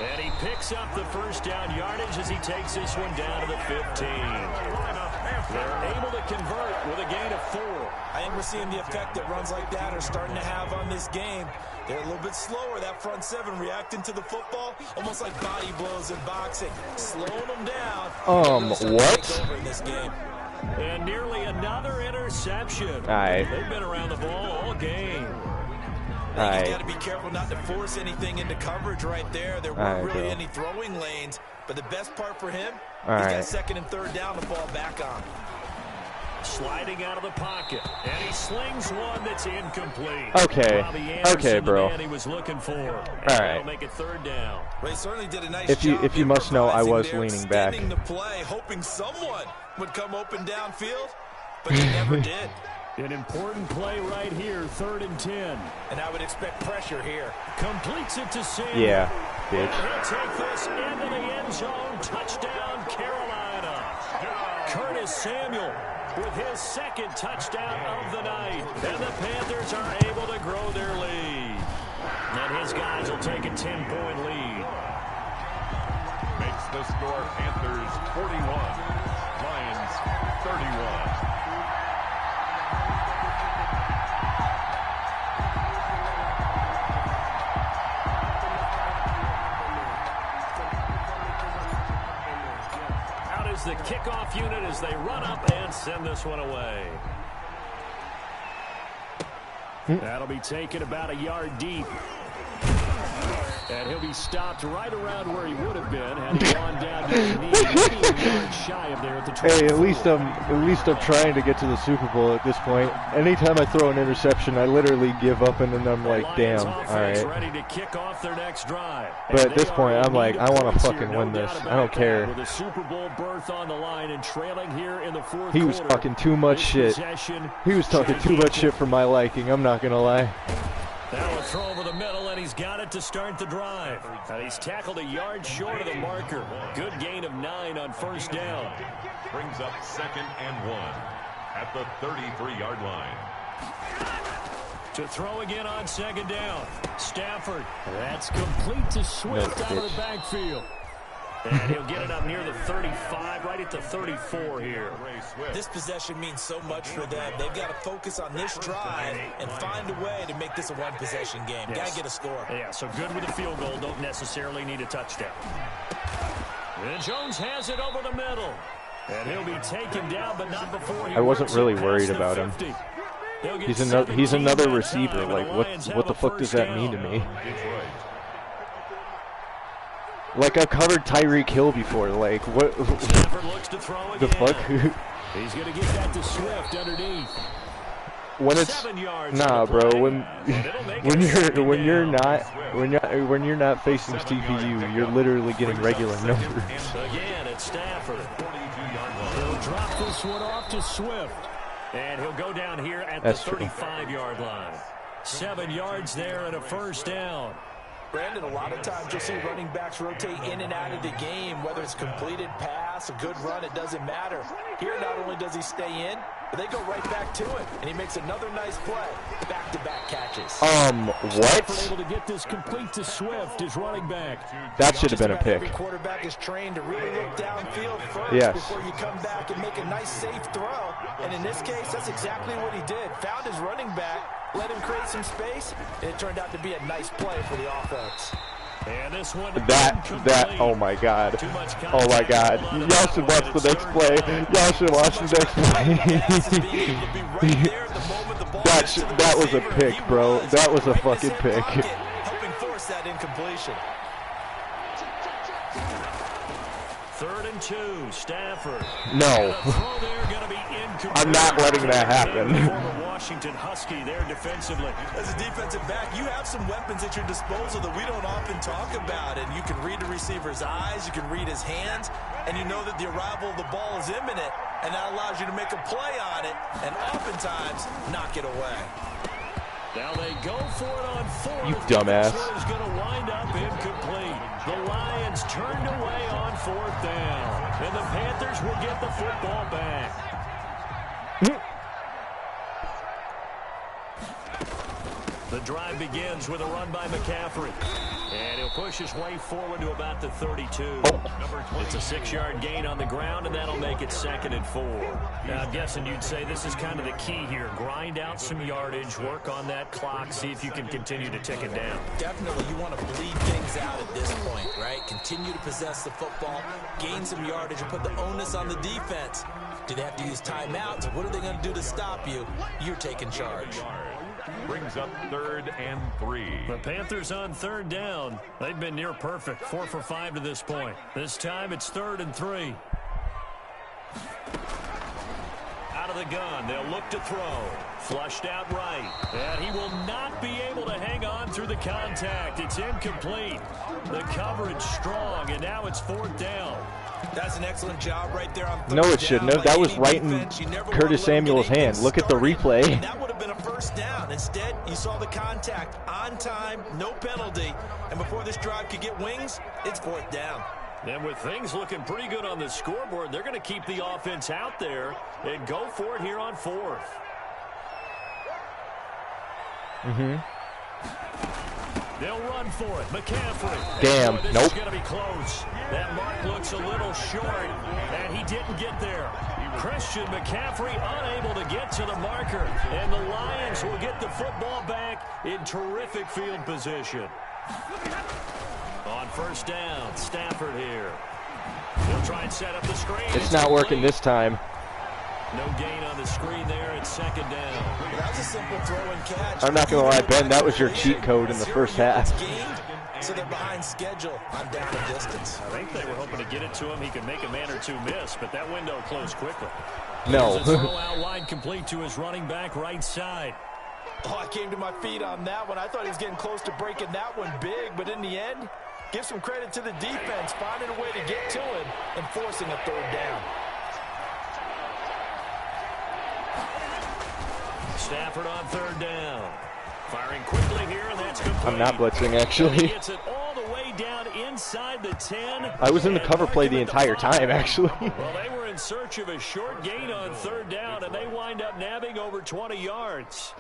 And he picks up the first down yardage as he takes this one down to the 15. They're able to convert with a gain of 4. I think we're seeing the effect that runs like that are starting to have on this game. They're a little bit slower, that front 7, reacting to the football, almost like body blows in boxing. Slowing them down. What? Over in this game. And nearly another interception. They've been around the ball all game. He's got to be careful not to force anything into coverage right there. There weren't really any throwing lanes. But the best part for him, he's got 2nd and 3rd down to fall back on. Sliding out of the pocket. And he slings one that's incomplete. Okay, bro. He was looking for. All right. He'll make it 3rd down. Ray certainly did a nice job. If you must know, I was leaning back. The play, hoping someone would come open downfield, but they never did. An important play right here, 3rd and 10. And I would expect pressure here. Completes it to Samuel. Yeah, bitch. He'll take this into the end zone. Touchdown, Carolina. Curtis Samuel with his 2nd touchdown of the night. And the Panthers are able to grow their lead. And his guys will take a 10-point lead. Makes the score Panthers 41. Lions 31. The kickoff unit as they run up and send this one away. That'll be taken about a yard deep. And he'll be stopped right around where he would have been had he gone down to his knee. Maybe a yard shy of there at the 24. Hey, at least I'm trying to get to the Super Bowl at this point. Anytime I throw an interception, I literally give up, and then I'm like, damn, all right. Ready to kick off their next drive. But at this point, I'm like, I want to fucking win this. I don't care. With a Super Bowl berth on the line and trailing here in the 4th He was talking too much shit. He was talking too much shit for my liking. I'm not gonna lie. Now a throw over the middle, and he's got it to start the drive. And he's tackled a yard short of the marker. Good gain of 9 on 1st down. Brings up 2nd and 1 at the 33-yard line. To throw again on 2nd down. Stafford. That's complete to Swift out of the backfield. And he'll get it up near the 35, right at the 34 here. This possession means so much for them. They've got to focus on this drive and find a way to make this a one-possession game. Got to get a score. Yeah, so good with a field goal. Don't necessarily need a touchdown. And Jones has it over the middle. And he'll be taken down, but not before he I wasn't really worried about him. He's another receiver. Like, what the fuck does that mean to me? Like, I covered Tyreek Hill before. Like, what? Stafford looks to throw The again. fuck? He's going to get that to Swift underneath. When it's 7 yards nah, bro. When you're not facing CPU, you're literally getting regular numbers. Again, it's Stafford. He'll drop this one off to Swift. And he'll go down here at the 35-yard line. 7 yards there and a first down. Brandon, a lot of times you'll see running backs rotate in and out of the game, whether it's completed pass, a good run, it doesn't matter. Here, not only does he stay in, but they go right back to it, and he makes another nice play. Back-to-back catches. What? Able to get this complete to Swift, his running back. That should have been a pick. Every quarterback is trained to really look downfield first before you come back and make a nice, safe throw. And in this case, that's exactly what he did. Found his running back, let him create some space, and it turned out to be a nice play for the offense. And this one oh my god. Oh my god. Y'all should watch the next play. Y'all should watch the next play. that was a pick, bro. That was a fucking pick. Helping force that incompletion. 3rd and 2, Stafford. No. I'm not letting that happen. Washington Husky there defensively. As a defensive back, you have some weapons at your disposal that we don't often talk about. And you can read the receiver's eyes, you can read his hands, and you know that the arrival of the ball is imminent, and that allows you to make a play on it, and oftentimes knock it away. Now they go for it on 4th. You dumbass. This one is going to wind up incomplete. The Lions turned away on 4th down, and the Panthers will get the football back. The drive begins with a run by McCaffrey. And he'll push his way forward to about the 32. It's a 6-yard gain on the ground, and that'll make it 2nd and 4. Now, I'm guessing you'd say this is kind of the key here. Grind out some yardage, work on that clock, see if you can continue to tick it down. Definitely, you want to bleed things out at this point, right? Continue to possess the football, gain some yardage, and put the onus on the defense. Do they have to use timeouts? What are they going to do to stop you? You're taking charge. Brings up 3rd and 3. The Panthers on 3rd down. They've been near perfect. 4 for 5 to this point. This time it's 3rd and 3. Out of the gun. They'll look to throw. Flushed out right. And he will not be able to hang on through the contact. It's incomplete. The coverage strong, and now it's 4th down. That's an excellent job right there on 3rd No, it shouldn't have. That was right in Curtis Samuel's hand. Look at the replay. That would have been a first down. Instead, you saw the contact on time, no penalty. And before this drive could get wings, it's 4th down. And with things looking pretty good on the scoreboard, they're going to keep the offense out there and go for it here on 4th. They'll run for it. McCaffrey. Damn. Boy, this Nope. is going to be close. That mark looks a little short, and he didn't get there. Christian McCaffrey unable to get to the marker, and the Lions will get the football back in terrific field position. On 1st down, Stafford here. He'll try and set up the screen. It's not working this time. No gain on the screen there at 2nd down. That was a simple throw and catch. I'm not going to lie, Ben, that was your cheat code in the first half. So they're behind schedule on down and distance. I think they were hoping to get it to him. He could make a man or two miss, but that window closed quickly. No. Throw out wide complete to his running back right side. Oh, I came to my feet on that one. I thought he was getting close to breaking that one big, but in the end, give some credit to the defense, finding a way to get to him and forcing a 3rd down. Stafford on 3rd down. Firing quickly here, and that's complete. I'm not blitzing, actually. He gets it all the way down inside the 10. I was in the cover play the entire time, actually. Well, they were in search of a short gain on 3rd down, and they wind up nabbing over 20 yards.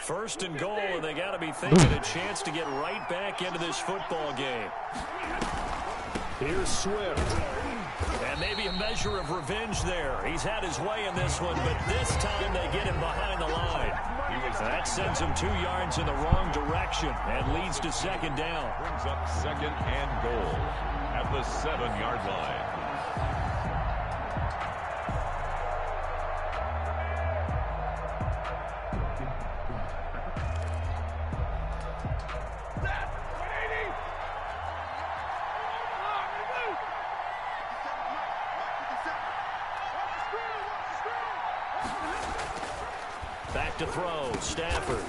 First and goal, and they got to be thinking a chance to get right back into this football game. Here's Swift. And maybe a measure of revenge there. He's had his way in this one, but this time they get him behind the line. That sends him 2 yards in the wrong direction and leads to 2nd down. Brings up 2nd and goal at the 7-yard line. back to throw. Stafford.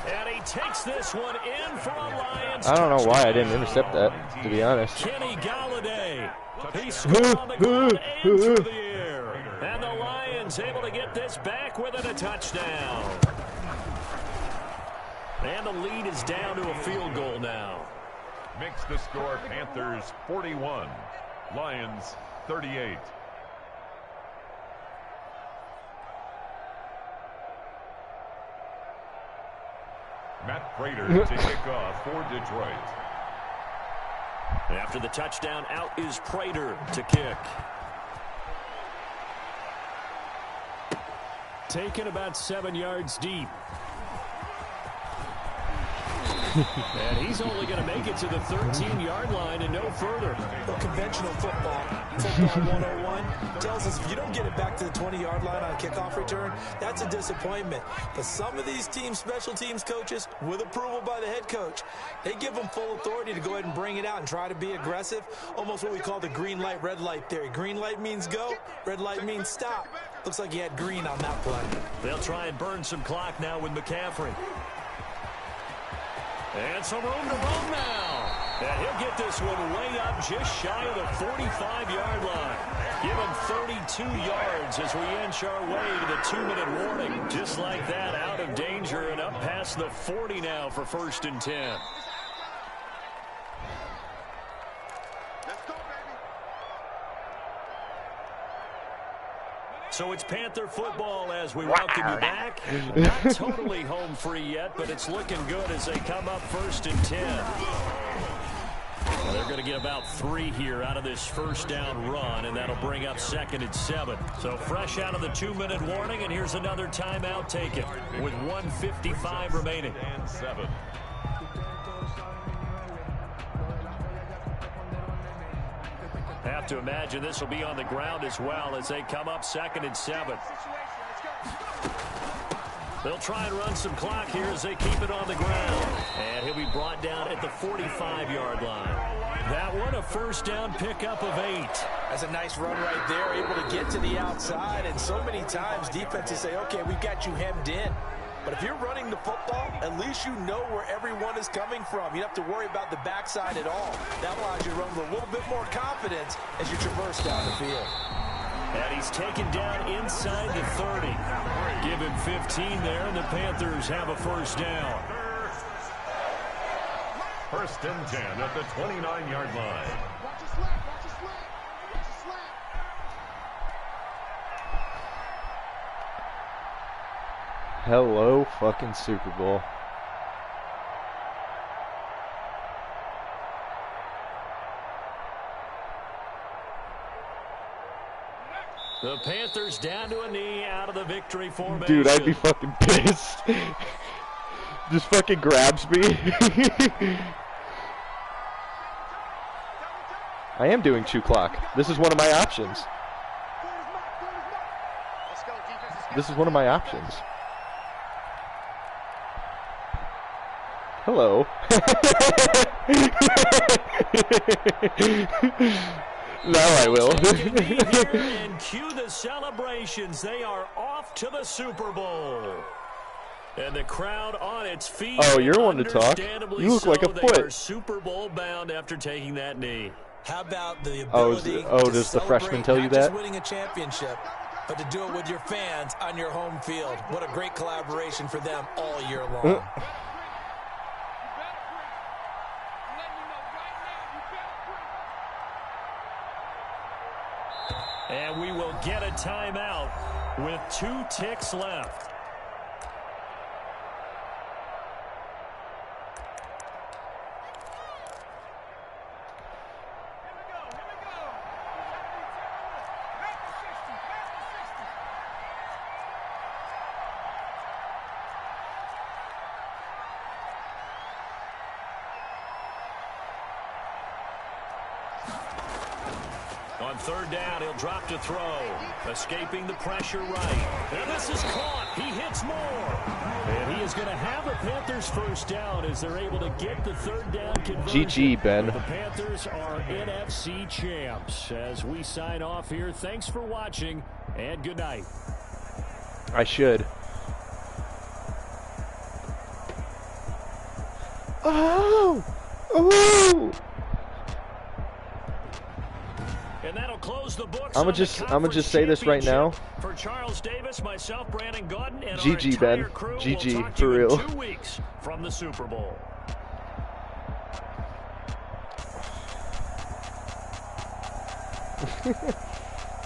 And he takes this one in for a Lions. I don't know why I didn't intercept that, to be honest. Kenny Galladay. He scored on the ground and through the air. And the Lions able to get this back within a touchdown. And the lead is down to a field goal now. Makes the score Panthers 41, Lions 38. Matt Prater to kick off for Detroit. After the touchdown, out is Prater to kick. Taken about 7 yards deep. And he's only going to make it to the 13-yard line and no further. Well, conventional football 101, tells us if you don't get it back to the 20-yard line on a kickoff return, that's a disappointment. But some of these team special teams coaches, with approval by the head coach, they give them full authority to go ahead and bring it out and try to be aggressive, almost what we call the green light, red light theory. Green light means go, red light means stop. Looks like he had green on that play. They'll try and burn some clock now with McCaffrey. And some room to roam now. And he'll get this one way up just shy of the 45-yard line. Give him 32 yards as we inch our way to the 2-minute warning. Just like that, out of danger and up past the 40 now for 1st and 10. So it's Panther football as we welcome you back. Not totally home free yet, but it's looking good as they come up 1st and 10. Well, they're going to get about 3 here out of this first down run, and that'll bring up 2nd and 7. So fresh out of the 2-minute warning, and here's another timeout taken with 1:55 remaining. And 7. Have to imagine this will be on the ground as well as they come up 2nd and 7. They'll try and run some clock here as they keep it on the ground. And he'll be brought down at the 45-yard line. That one a first down pickup of 8. That's a nice run right there, able to get to the outside. And so many times defenses say, okay, we've got you hemmed in. But if you're running the football, at least you know where everyone is coming from. You don't have to worry about the backside at all. That allows you to run with a little bit more confidence as you traverse down the field. And he's taken down inside the 30. Give him 15 there, and the Panthers have a first down. 1st and 10 at the 29-yard line. Hello, fucking Super Bowl. The Panthers down to a knee out of the victory formation. Dude, I'd be fucking pissed. Just fucking grabs me. I am doing 2 clock. This is one of my options. This is one of my options. Hello. Now I will. And cue the celebrations. They are off to the Super Bowl. And the crowd on its feet. Oh, you're one to talk. You look like a foot. They are Super Bowl bound after taking that knee. How about the ability does the freshman tell you that? Not just winning a championship, but to do it with your fans on your home field. What a great collaboration for them all year long. And we will get a timeout with 2 ticks left. On 3rd down, he'll drop to throw. Escaping the pressure right. And this is caught. He hits more. And he is going to have a Panthers first down as they're able to get the 3rd down conversion. GG, Ben. The Panthers are NFC champs. As we sign off here, thanks for watching, and good night. I should. Oh! Ooh! And that'll close the books. I'm gonna just say this right now. For Charles Davis, myself, Brandon Gordon, and GG, our Ben. entire crew, GG, we'll talk to for you real. in 2 weeks from the Super Bowl.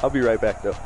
I'll be right back, though.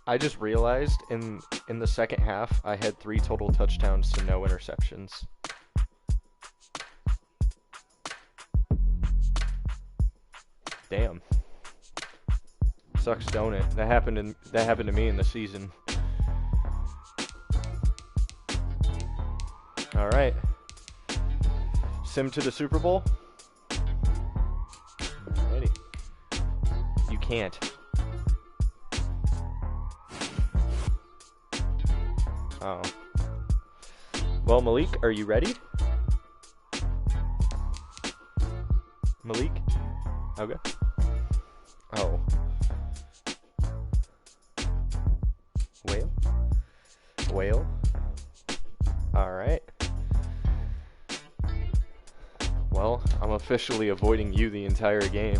I just realized in the second half, I had 3 total touchdowns to no interceptions. Damn. Sucks, don't it? That happened to me in the season. All right. Sim to the Super Bowl. Alrighty. You can't. Oh. Well, Malik, are you ready? Malik? Okay. Oh. Whale? Alright. Well, I'm officially avoiding you the entire game.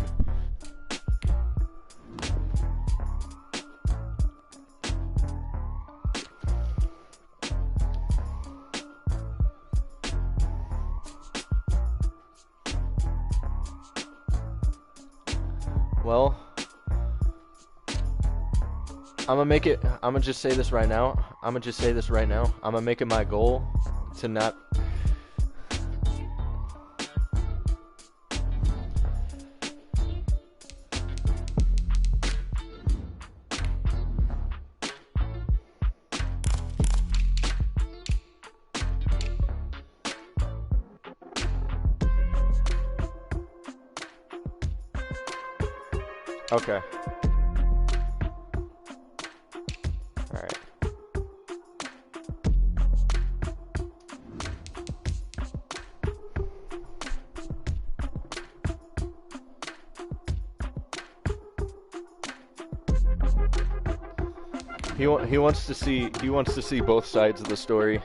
Well, I'm gonna just say this right now. I'm gonna make it my goal to not... Okay. Alright. He wants to see both sides of the story.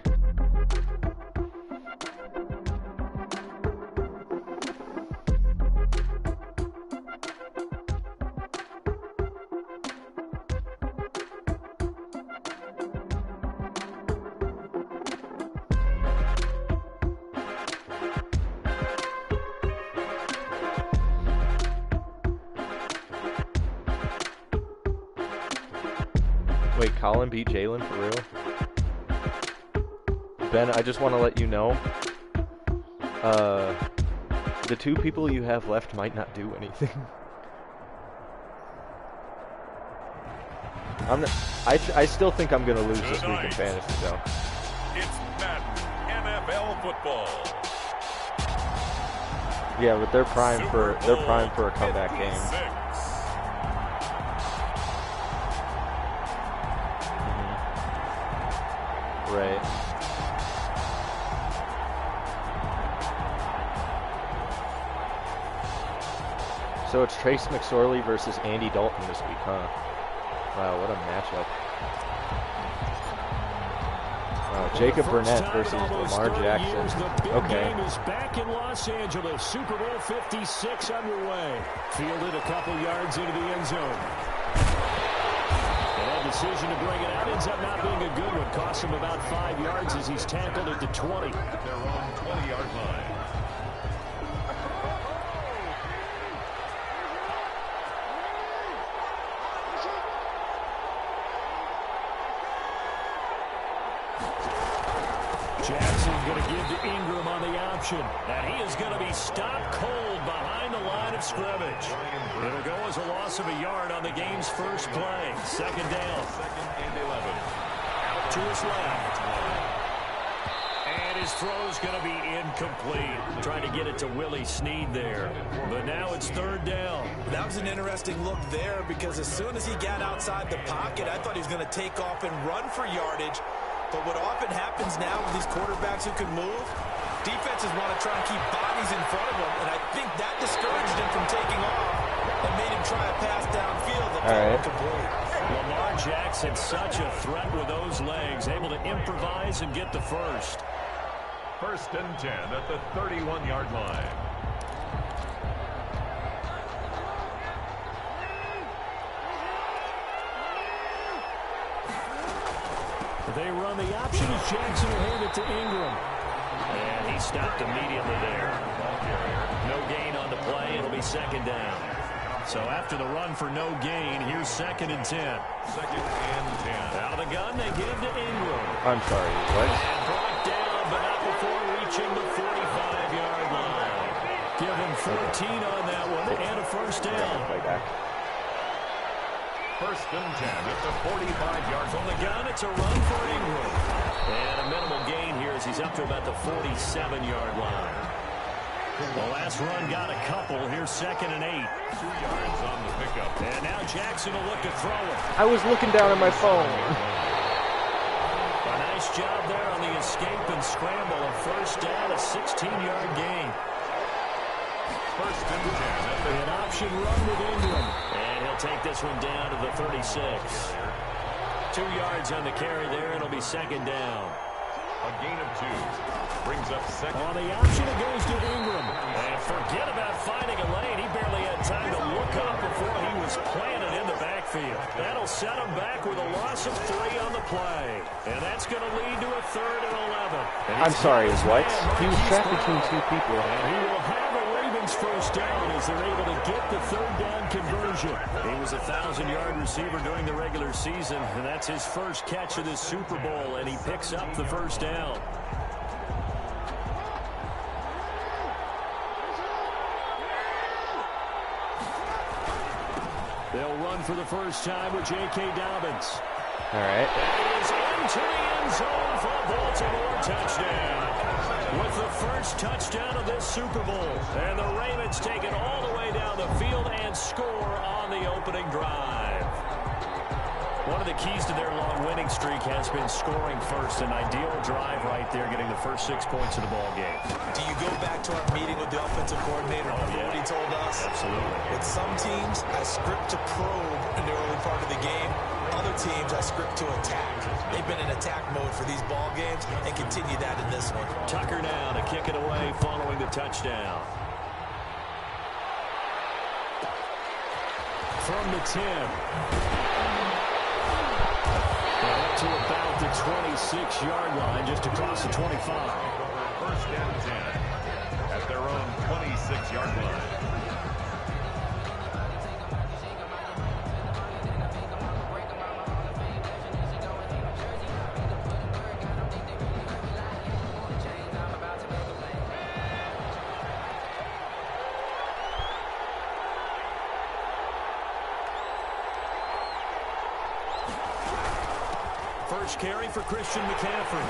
Wait, Colin beat Jalen for real? Ben, I just want to let you know, the two people you have left might not do anything. I still think I'm gonna lose this week in fantasy, though. It's Madden NFL football. Yeah, but they're primed for a comeback game. Right. So it's Trace McSorley versus Andy Dalton this week, huh? Wow, what a matchup. Wow, Jacob Burnett versus Lamar Jackson. Okay. Game is back in Los Angeles. Super Bowl 56 underway. Fielded a couple yards into the end zone. And that decision to bring it out ends up not being a good one. Costs him about 5 yards as he's tackled at the 20. At their own 20-yard line. Jackson's going to give to Ingram on the option. And he is going to be stopped cold behind the line of scrimmage. It'll go as a loss of a yard on the game's first play. Second down. 2nd and 11. To his left. And his throw's going to be incomplete. Trying to get it to Willie Snead there. But now it's 3rd down. That was an interesting look there because as soon as he got outside the pocket, I thought he was going to take off and run for yardage. But what often happens now with these quarterbacks who can move, defenses want to try and keep bodies in front of them, and I think that discouraged him from taking off and made him try a pass downfield that fell incomplete. Lamar Jackson, such a threat with those legs, able to improvise and get the first. 1st and 10 at the 31-yard line. They run the option as Jackson will hand it to Ingram. And he stopped immediately there. No gain on the play. It'll be 2nd down. So after the run for no gain, here's 2nd and 10. 2nd and 10. Out of the gun, they give to Ingram. I'm sorry, what? And brought down, but not before reaching the 45-yard line. Give him 14 on that one and a first down. Play back. 1st and 10 at the 45-yard From the gun, it's a run for Ingram. And a minimal gain here as he's up to about the 47-yard line. The last run got a couple. Here's 2nd and 8. 2 yards on the pickup. And now Jackson will look to throw it. I was looking down at my phone. A nice job there on the escape and scramble. A first down, a 16-yard gain. 1st and 10 at the An option run with Ingram. And he'll take this one down to the 36. 2 yards on the carry there. It'll be 2nd down. A gain of 2. Brings up 2nd. On the option, it goes to Ingram. And forget about finding a lane. He barely had time to look up before he was planted in the backfield. That'll set him back with a loss of 3 on the play. And that's going to lead to a 3rd and 11. I'm sorry, what? He was trapped between 2 people. And he will have a Ravens first down as they're able to get the 3rd down conversion. He was a 1,000-yard receiver during the regular season, and that's his first catch of this Super Bowl, and he picks up the first down. They'll run for the first time with J.K. Dobbins. All right. That is into the end zone for a Baltimore touchdown. With the first touchdown of this Super Bowl. And the Ravens take it all the way down the field and score on the opening drive. One of the keys to their long winning streak has been scoring first. An ideal drive right there, getting the first 6 points of the ball game. Do you go back to our meeting with the offensive coordinator? What he told us? Absolutely. With some teams, I script to probe in the early part of the game. Other teams, I script to attack. They've been in attack mode for these ball games and continue that in this one. Tucker now to kick it away following the touchdown. From the 10. To about the 26-yard line, just across the 25. 1st and 10 at their own 26-yard line. first carry for Christian McCaffrey.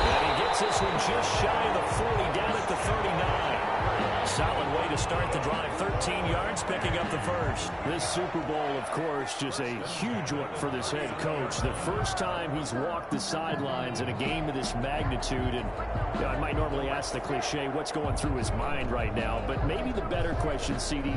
And he gets this one just shy of the 40, down at the 39. Solid way to start the drive. 13 yards, picking up the first. This Super Bowl, of course, just a huge one for this head coach. The first time he's walked the sidelines in a game of this magnitude. And you know, I might normally ask the cliche, what's going through his mind right now? But maybe the better question, CD,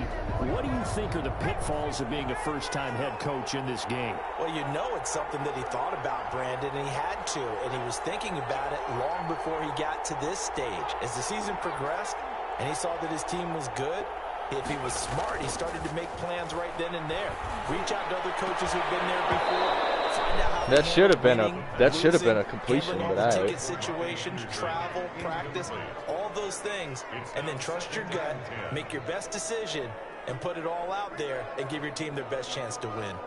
what do you think are the pitfalls of being a first-time head coach in this game? Well, you know it's something that he thought about, Brandon, and he had to. And he was thinking about it long before he got to this stage. As the season progressed, and he saw that his team was good, if he was smart, he started to make plans right then and there. Reach out to other coaches who've been there before. Find out how that should have been a completion, but all ticket situations, travel, practice, all those things, and then trust your gut, make your best decision, and put it all out there and give your team their best chance to win.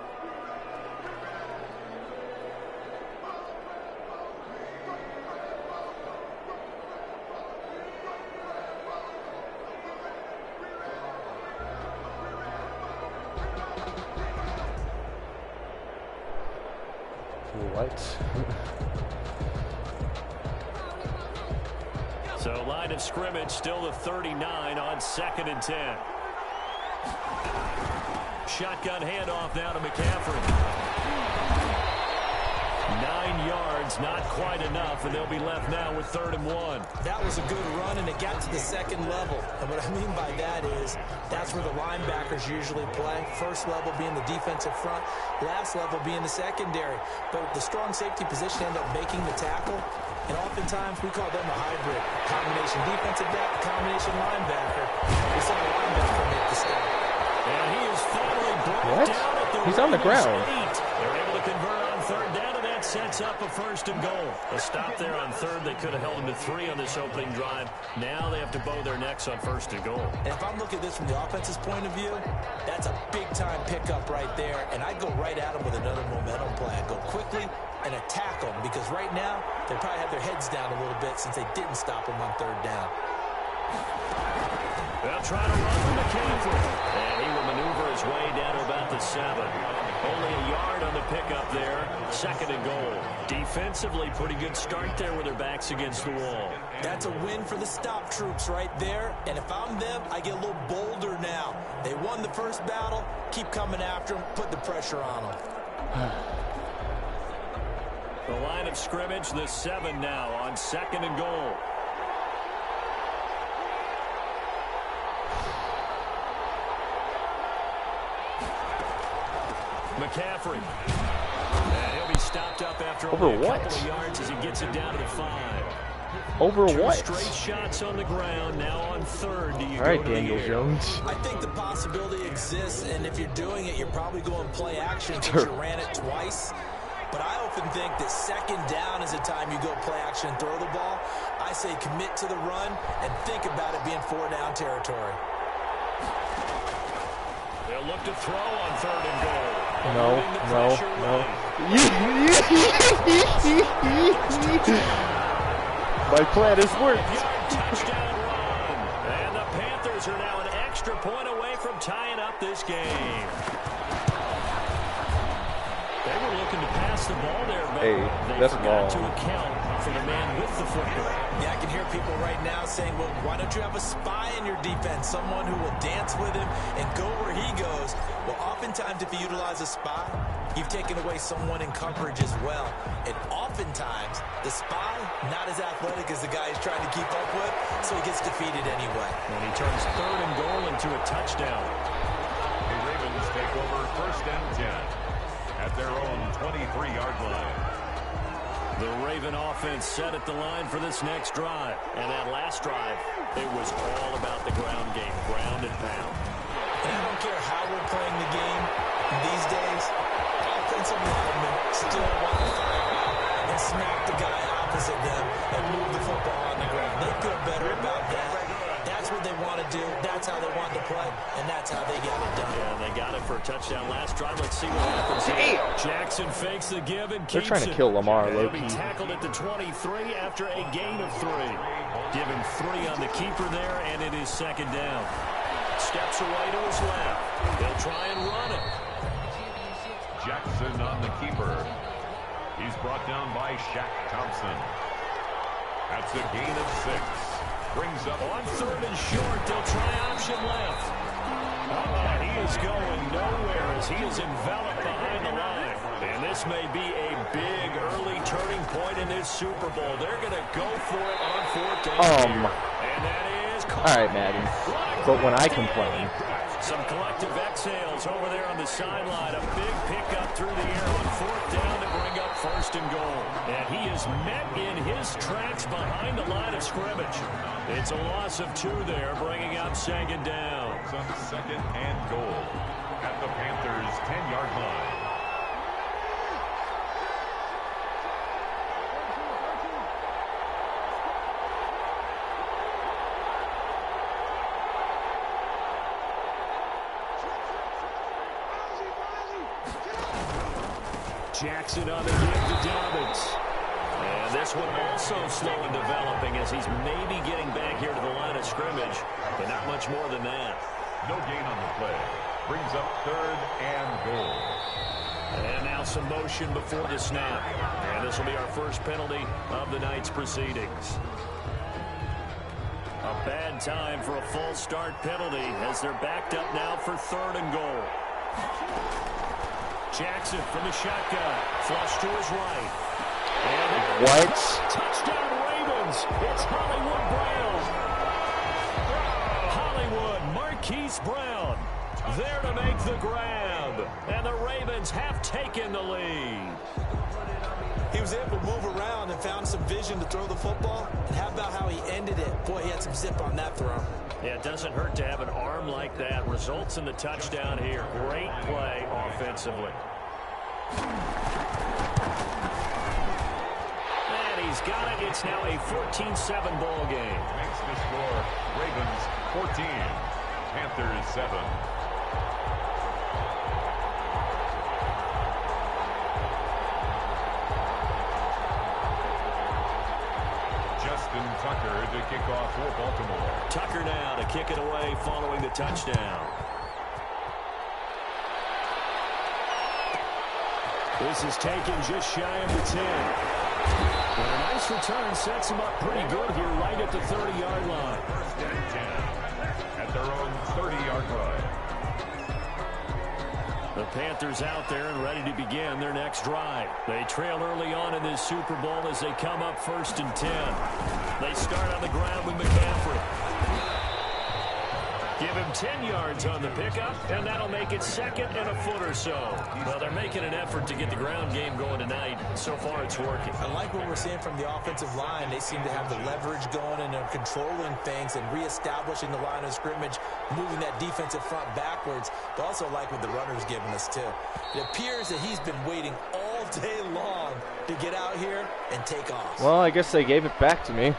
So line of scrimmage still the 39 on 2nd and 10. Shotgun handoff now to McCaffrey. 9 yards, not quite enough, and they'll be left now with 3rd and 1. That was a good run, and it got to the second level. And what I mean by that is that's where the linebackers usually play. First level being the defensive front, last level being the secondary. But the strong safety position ended up making the tackle, and oftentimes we call them a hybrid. Combination defensive back, combination linebacker. We saw the linebacker make the stop. And he is finally brought down at the He's on the ground. 8. They're able to convert on 3rd down, and that sets up a 1st and goal. A stop there on 3rd. They could have held him to 3 on this opening drive. Now they have to bow their necks on 1st and goal. And if I'm looking at this from the offense's point of view, that's a big-time pickup right there. And I'd go right at him with another momentum play. I'd go quickly and attack them, because right now they probably have their heads down a little bit since they didn't stop him on 3rd down. They'll try to run for McCaffrey. And he will maneuver his way down to about the 7. Only a yard on the pickup there. 2nd and goal. Defensively, pretty good start there with their backs against the wall. That's a win for the stop troops right there. And if I'm them, I get a little bolder now. They won the first battle. Keep coming after them. Put the pressure on them. The line of scrimmage, the 7 now on 2nd and goal. McCaffrey. And he'll be stopped up after only a couple of yards as he gets it down to the 5. Over what? Straight shots on the ground, now on 3rd. All right, Daniel Jones. I think the possibility exists, and if you're doing it, you're probably going play action since you ran it twice. But I often think that 2nd down is the time you go play action and throw the ball. I say commit to the run and think about it being 4-down territory. They'll look to throw on 3rd and goal. No. My plan has worked. Touchdown run. And the Panthers are now an extra point away from tying up this game. They were looking to pass the ball there, but they forgot to account for the man with the football. Yeah, I can hear people right now saying, well, why don't you have a spy in your defense, someone who will dance with him and go where he goes? Well, oftentimes if you utilize a spy, you've taken away someone in coverage as well. And oftentimes, the spy, not as athletic as the guy he's trying to keep up with, so he gets defeated anyway. And he turns 3rd and goal into a touchdown. The Ravens take over 1st and 10 at their own 23-yard line. The Raven offense set at the line for this next drive. And that last drive, it was all about the ground game, ground and pound. And I don't care how we're playing the game these days, offensive linemen still want to fight and smack the guy opposite them and move the football on the ground. They feel better about that. That's what they want to do. That's how they want to play, and that's how they got it done. Yeah, they got it for a touchdown last drive. Let's see what happens here. Jackson fakes the give and keeps it. They're trying to kill Lamar, He'll low-key. be tackled at the 23 after a gain of 3. Give him 3 on the keeper there, and it is 2nd down. Steps away to his left. They'll try and run it. Jackson on the keeper. He's brought down by Shaq Thompson. That's a gain of 6. Brings up on 3rd and short. They'll try option left. And he is going nowhere as he is enveloped behind the line. And this may be a big early turning point in this Super Bowl. They're going to go for it on 4th down. And that is all right, Madden. But when I complain. Some collective exhales over there on the sideline. A big pickup through the air on 4th down to bring up 1st and goal. And he is met in his tracks behind the line of scrimmage. It's a loss of 2 there, bringing up 2nd down. It's on 2nd and goal at the Panthers' 10-yard line. Jackson on the give to Dobbins. And this one also slow in developing as he's maybe getting back here to the line of scrimmage, but not much more than that. No gain on the play. Brings up 3rd and goal. And now some motion before the snap. And this will be our first penalty of the night's proceedings. A bad time for a false start penalty as they're backed up now for 3rd and goal. Jackson from the shotgun. Flush to his right. And what? Touchdown Ravens. It's Hollywood Brown. Hollywood Marquise Brown there to make the grab. And the Ravens have taken the lead. He was able to move around and found some vision to throw the football. And how about how he ended it? Boy, he had some zip on that throw. Yeah, it doesn't hurt to have an arm like that. Results in the touchdown here. Great play offensively. And he's got it. It's now a 14-7 ball game. Makes the score Ravens 14, Panthers 7. Tucker to kick off for Baltimore. Tucker now to kick it away following the touchdown. This is taken just shy of the 10. And a nice return sets him up pretty good here right at the 30-yard line. 1st and 10 at their own 30-yard line. The Panthers out there and ready to begin their next drive. They trail early on in this Super Bowl as they come up 1st and 10. They start on the ground with McCaffrey. Give him 10 yards on the pickup, and that'll make it 2nd and a foot or so. Well, they're making an effort to get the ground game going tonight. So far, it's working. I like what we're seeing from the offensive line. They seem to have the leverage going, and they're controlling things and reestablishing the line of scrimmage, moving that defensive front backwards. But also like what the runner's giving us, too. It appears that he's been waiting all day long to get out here and take off. Well, I guess they gave it back to me.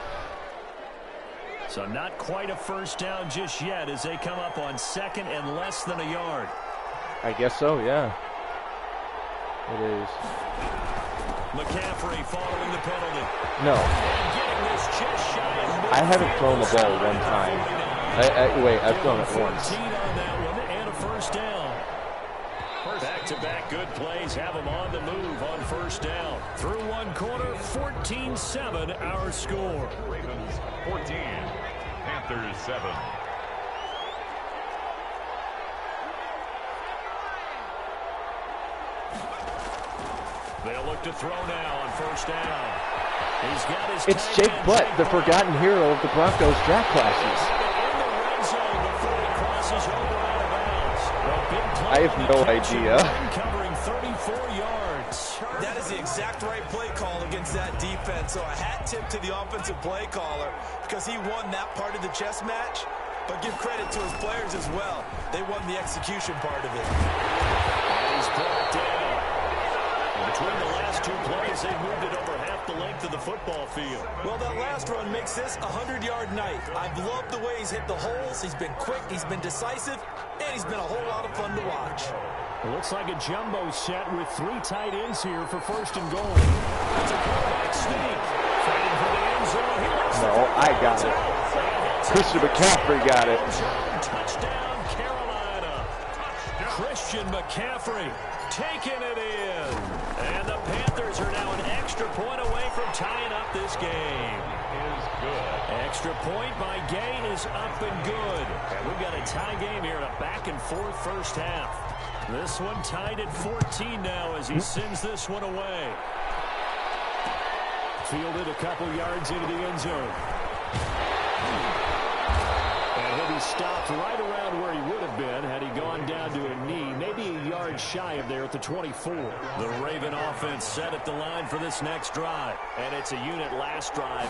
So not quite a 1st down just yet as they come up on 2nd and less than a yard. I guess so, yeah. It is. McCaffrey following the penalty. No. And getting this just shy of I haven't thrown the ball one time. Wait, I've thrown it once. 14 on that one and a 1st down. Back-to-back good plays have them on the move on 1st down. Through one quarter, 14-7 our score. Ravens 14, Panthers 7. They'll look to throw now on 1st down. He's got his It's Jake Butt, the forgotten hero of the Broncos draft classes. in the red zone before he crosses over out of bounds. I have no idea. Covering 34 yards. That is the exact right play call against that defense. So a hat tip to the offensive play caller because he won that part of the chess match. But give credit to his players as well. They won the execution part of it. And he's brought down. Between the last 2 plays, they moved it over half the length of the football field. Well, that last run makes this a 100-yard night. I've loved the way he's hit the holes. He's been quick, he's been decisive, and he's been a whole lot of fun to watch. It looks like a jumbo set with 3 tight ends here for 1st and goal. That's a quarterback sneak. Fighting for the end zone. No, I got it. Christian McCaffrey got it. Touchdown, Carolina. Christian McCaffrey taken it in. And the Panthers are now an extra point away from tying up this game. Is good. Extra point by Gay is up and good. And we've got a tie game here in a back-and-forth first half. This one tied at 14 now as he sends this one away. Fielded a couple yards into the end zone. And he'll be stopped right around where he would have been had he gone down to a knee, maybe a yard shy of there at the 24. The Raven offense set at the line for this next drive. And it's a unit last drive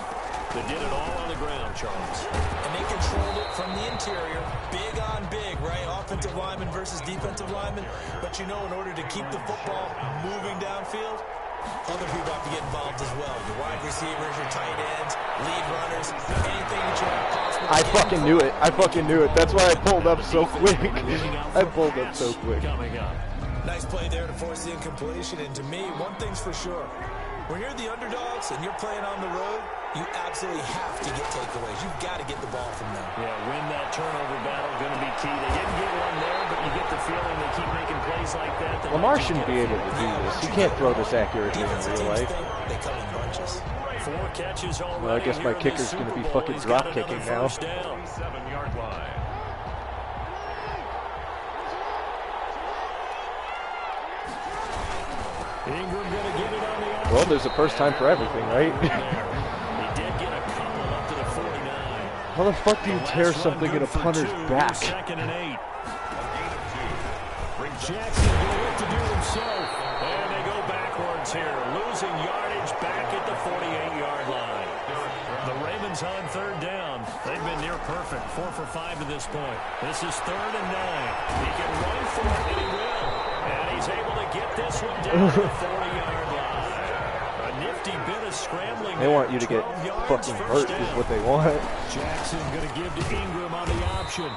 that did it all on the ground, Charles. And they controlled it from the interior. Big on big, right? Offensive lineman versus defensive lineman. But you know, in order to keep the football moving downfield, other people have to get involved as well. Your wide receivers, your tight ends, lead runners, anything that you have possible. I fucking knew it. I fucking knew it. That's why I pulled up so quick. I pulled up so quick. Nice play there to force the incompletion. And to me, one thing's for sure. When you're the underdogs and you're playing on the road, you absolutely have to get takeaways. You've got to get the ball from them. Yeah, win that turnover battle, going to be key. They didn't get one there, but you get the feeling they keep making plays like that. Lamar shouldn't be able to do this. He can't throw this accurately in real life. They come in bunches. 4 catches already. Well, I guess my kicker's going to be fucking drop kicking now. 7-yard line. Ingram going to get it on the outside. Well, there's a first time for everything, right? He did get a couple up to the 49. How the fuck do you tear something in a punter's back? Second and 8. Jackson will look to do himself. And they go backwards here, losing yardage back at the 48-yard line. The Ravens on third down. They've been near perfect, 4 for 5 to this point. This is 3rd and 9. He can run for it, and he will. And he's able to get this one down to the 40-yard line. A nifty bit of scrambling. They want you to get fucking hurt is what they want. Jackson going to give to Ingram on the option.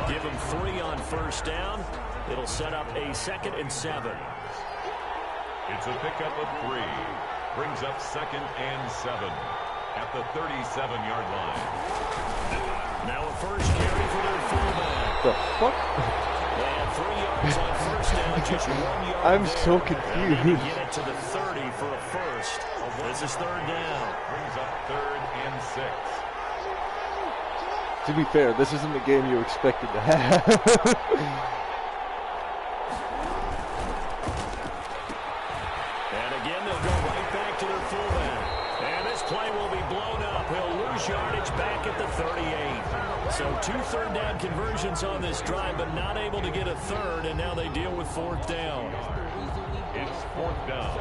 Give him 3 on first down. It'll set up a 2nd and 7. It's a pickup of 3. Brings up 2nd and 7 at the 37-yard line. Now a first carry for their fullback. The fuck? They had 3 yards on first down, just 1 yard. I'm there. so confused. And get it to the 30 for a first. This is 3rd down. Brings up 3rd and 6. To be fair, this isn't the game you expected to have. And again, they'll go right back to their fullback. And this play will be blown up. He'll lose yardage back at the 38. So 2 third down conversions on this drive, but not able to get a third, and now they deal with 4th down. It's 4th down.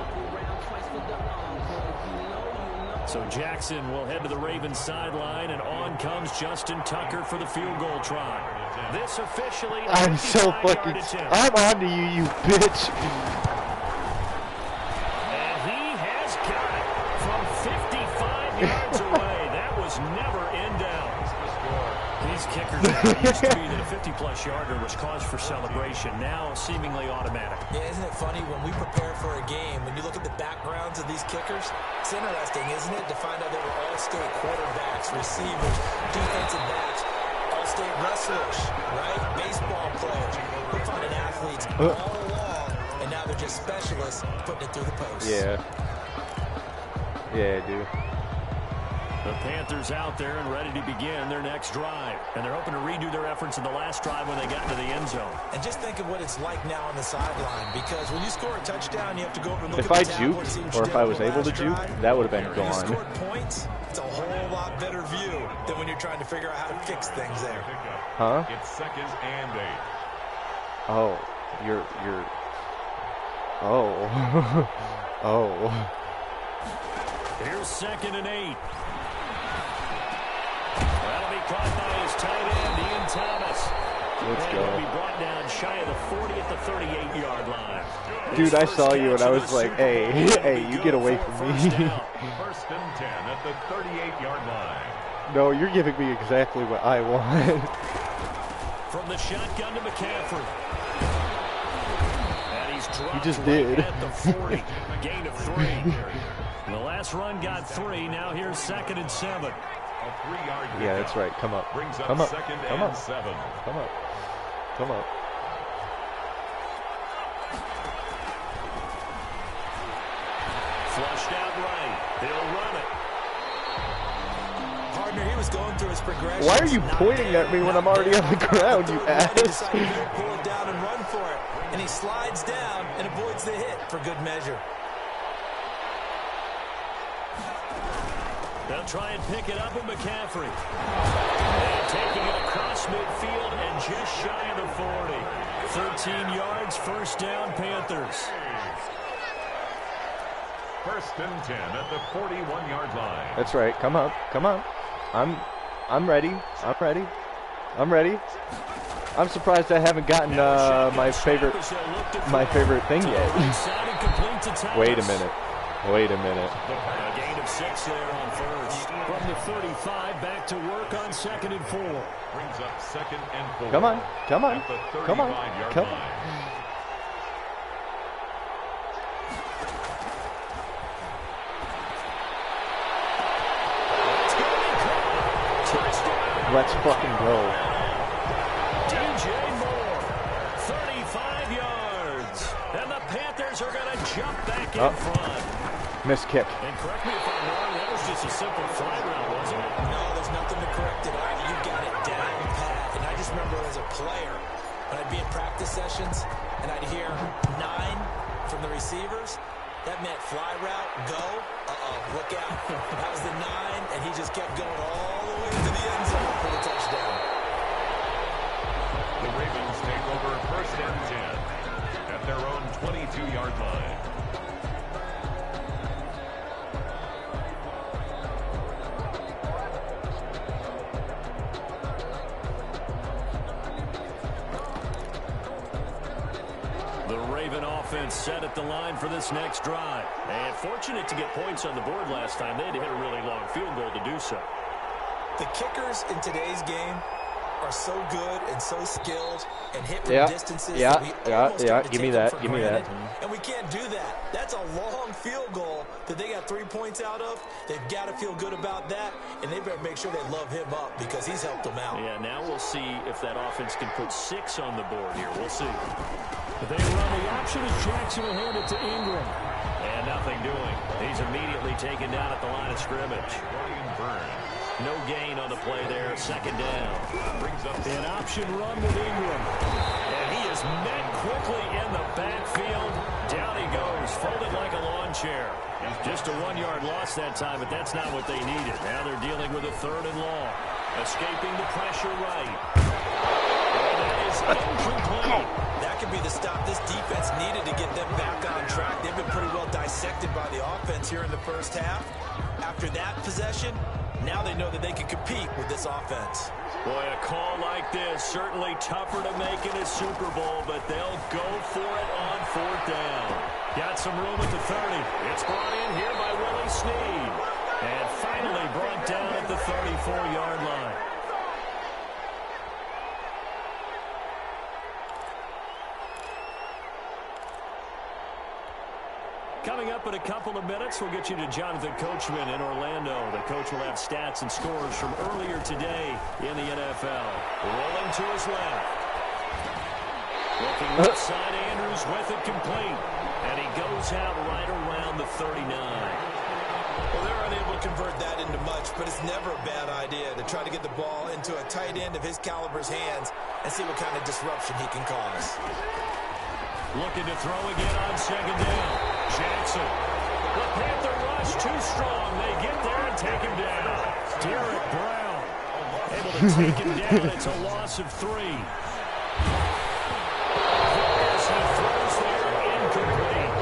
So Jackson will head to the Ravens sideline, and on comes Justin Tucker for the field goal try. This officially... I'm so fucking... I'm on to you, you bitch. And he has got it from 55 yards away. That was never in doubt. These kickers used to be that a 50-plus yarder was cause for celebration. Now seemingly automatic. Yeah, isn't it funny when we prepare for a game, when you look at the backgrounds of these kickers, it's interesting, isn't it, to find out they were all-state quarterbacks, receivers, defensive backs, all-state wrestlers, right? Baseball players. We're finding athletes all along, and now they're just specialists putting it through the post. Yeah. Yeah, dude. The Panthers out there and ready to begin their next drive. And they're hoping to redo their efforts in the last drive when they got into the end zone. And just think of what it's like now on the sideline, because when you score a touchdown, you have to go over and look If at I the tablet, see juked, what or you if did I on was the able to last juke, drive. that would have been When you gone. scored points, it's a whole lot better view than when you're trying to figure out how to fix things there. Huh? It's 2nd and 8. Oh, you're... Oh. Oh. Here's 2nd and 8. That'll be caught by his tight end, Ian Thomas. Let's and go. He'll be brought down shy of the 40 at the 38-yard line. Dude, I saw you and I was like, hey, hey, you get away from me. 1st and 10 at the 38-yard line. No, you're giving me exactly what I want. From the shotgun to McCaffrey. And he's dropped You just right did. at the 40. Gain of 3. The last run got 3. Now here's 2nd and 7. A 3-yard Yeah, that's right. Come up. Brings up Come up. 2nd Come and up. 7. Come up. Come up. Gardner, he was going through his progression. Why are you pointing at me when I'm already on the ground, you ass? He decided to pull it down and run for it. And he slides down and avoids the hit for good measure. They'll try and pick it up with McCaffrey. And taking it across midfield and just shy of the 40. 13 yards, first down, Panthers. First and 10 at the 41-yard line. That's right. Come on. Come on. I'm ready. I'm ready. I'm ready. I'm surprised I haven't gotten my favorite thing yet. Wait a minute. Wait a minute. A gain of 6 there on first. From the 35, back to work on 2nd and 4. Brings up 2nd and 4. Come on. Come on. At the Come on. 35-yard Come line. on. Let's fucking go. DJ Moore, 35 yards. And the Panthers are going to jump back in front. Missed kick. And correct me if I'm wrong, that was just a simple fly route, wasn't it? No, there's nothing to correct it. You got it down pat. And I just remember as a player, when I'd be in practice sessions, and I'd hear 9 from the receivers, that meant fly route, go, look out. That was the 9, and he just kept going all the way to the end zone for the touchdown. The Ravens take over first and 10 at their own 22-yard line. Offense set at the line for this next drive. And fortunate to get points on the board last time. They had to hit a really long field goal to do so. The kickers in today's game are so good and so skilled and hit from distances. Give me that. Give me that. And we can't do that. That's a long field goal that they got 3 points out of. They've got to feel good about that, and they better make sure they love him up because he's helped them out. Yeah, now we'll see if that offense can put 6 on the board here. We'll see. They run the option as Jackson will hand it to Ingram. And nothing doing. He's immediately taken down at the line of scrimmage. No gain on the play there. 2nd down. Brings up an option run with Ingram. And he is met quickly in the backfield. Down he goes, folded like a lawn chair. Just a 1-yard loss that time, but that's not what they needed. Now they're dealing with a 3rd and long. Escaping the pressure right. And that is incomplete. That could be the stop this defense needed to get them back on track. They've been pretty well dissected by the offense here in the first half. After that possession, now they know that they can compete with this offense. Boy, a call like this, certainly tougher to make in a Super Bowl, but they'll go for it on 4th down. Got some room at the 30. It's brought in here by Willie Snead. And finally brought down at the 34-yard line. Coming up in a couple of minutes, we'll get you to Jonathan Coachman in Orlando. The coach will have stats and scores from earlier today in the NFL. Rolling to his left. Looking left side, Andrews with it complete. And he goes out right around the 39. Well, they're unable to convert that into much, but it's never a bad idea to try to get the ball into a tight end of his caliber's hands and see what kind of disruption he can cause. Looking to throw again on 2nd down. Jackson. The Panther rush too strong. They get there and take him down. Derek Brown able to take him down. It's a loss of 3. As he throws there, incomplete.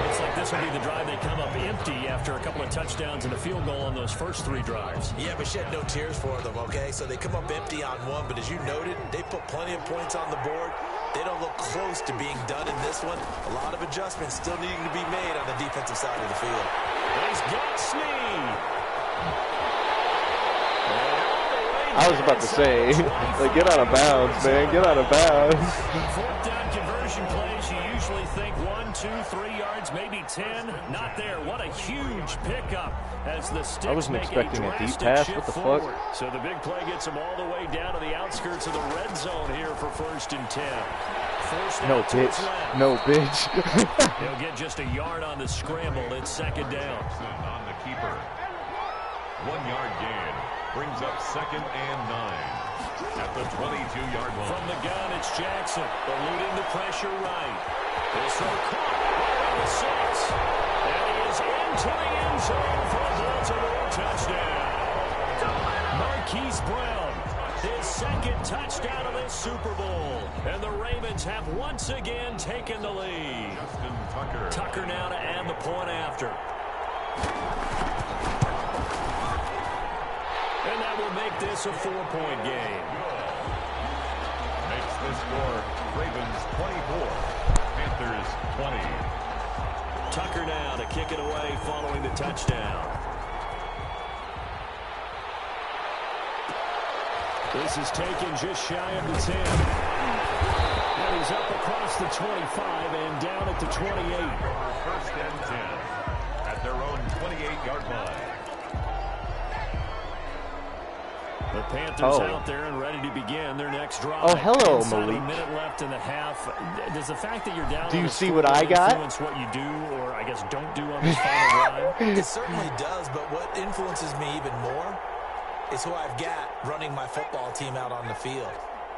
Looks like this will be the drive they come up empty after a couple of touchdowns and a field goal on those first 3 drives. Yeah, but shed no tears for them, okay? So they come up empty on 1, but as you noted, they put plenty of points on the board. They don't look close to being done in this one. A lot of adjustments still needing to be made on the defensive side of the field. He's got Snead. I was about to say, like, get out of bounds, man. Get out of bounds. 4th down conversion plays, you usually think 1, 2, 3 yards, maybe 10. Not there. What a huge pickup as the Sticks I wasn't expecting a deep pass. What the fuck? So the big play gets them all the way down to the outskirts of the red zone here for 1st and 10. No, bitch. No, bitch. He'll get just a yard on the scramble. It's 2nd down. on the keeper. 1-yard gain. Brings up 2nd and 9 at the 22-yard line. From the gun, it's Jackson, eluding the pressure right. This throw caught right on the 6. And he is into the end zone for a Baltimore touchdown. Marquise Brown, his 2nd touchdown of this Super Bowl. And the Ravens have once again taken the lead. Justin Tucker. Tucker now to add the point after. And that will make this a 4-point game. Makes the score Ravens 24, Panthers 20. Tucker now to kick it away following the touchdown. This is taken just shy of the 10. And he's up across the 25 and down at the 28. 1st and 10 at their own 28-yard line. The Panthers out there and ready to begin their next drive. Oh, hello, Inside Malik. a minute left in the half. Does the fact that you're down Do on you the see score what I got? influence what you do, or I guess don't do on this final drive? It certainly does, but what influences me even more is who I've got running my football team out on the field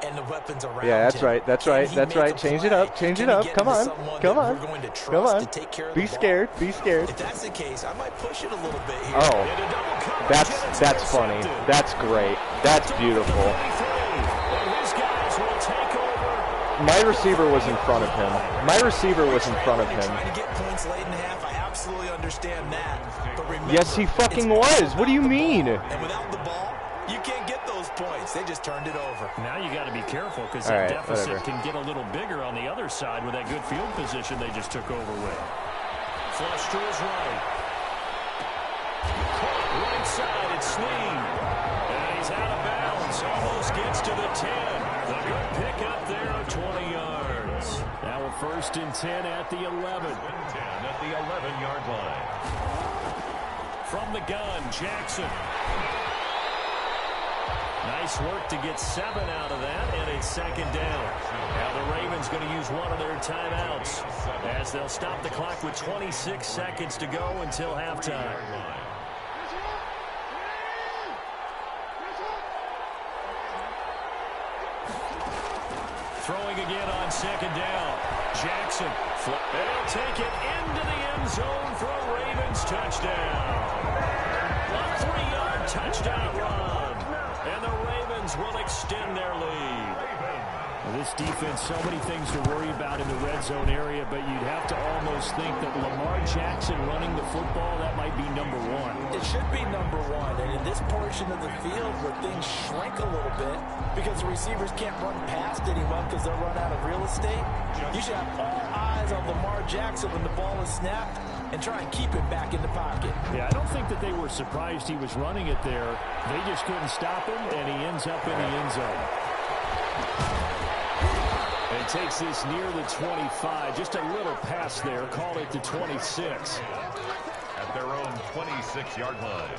and the weapons around Yeah, that's him. right. That's Can right. he That's make right. a Change it play? up. Change Can it he up. get Come into on. someone Come that on. we're going to trust Come on. to take care of Be the ball? scared. Be scared. If that's the case, I might push it a little bit here. Oh, Into double coverage, that's and it's funny. intercepted. That's great. That's beautiful. And his guys will take over. My receiver was in front of him. My receiver was in front of him. Trying to get points late in the half, I absolutely understand that. But remember, Yes, he fucking it's all was. What do you about the mean? ball. And without the ball, you can't get those points. They just turned it over. Now you got to be careful because All that right, deficit whatever. can get a little bigger on the other side with that good field position they just took over with. Flush to his right. Caught right side. It's Sneed. And he's out of bounds. Almost gets to the 10. The good pick up there of 20 yards. Now a 1st and 10 at the 11. 10 at the 11-yard line. From the gun, Jackson. Nice work to get 7 out of that, and it's 2nd down. Now the Ravens going to use one of their timeouts as they'll stop the clock with 26 seconds to go until halftime. Throwing again on 2nd down. Jackson. They'll take it into the end zone for a Ravens touchdown. A 3-yard touchdown run. And the Ravens will extend their lead. This defense, so many things to worry about in the red zone area, but you'd have to almost think that Lamar Jackson running the football, that might be number 1. It should be number 1. And in this portion of the field where things shrink a little bit because the receivers can't run past anyone because they'll run out of real estate, you should have all eyes on Lamar Jackson when the ball is snapped and try and keep him back in the pocket. Yeah, I don't think that they were surprised he was running it there. They just couldn't stop him, and he ends up in the end zone. And takes this near the 25. Just a little pass there. Call it the 26. At their own 26-yard line.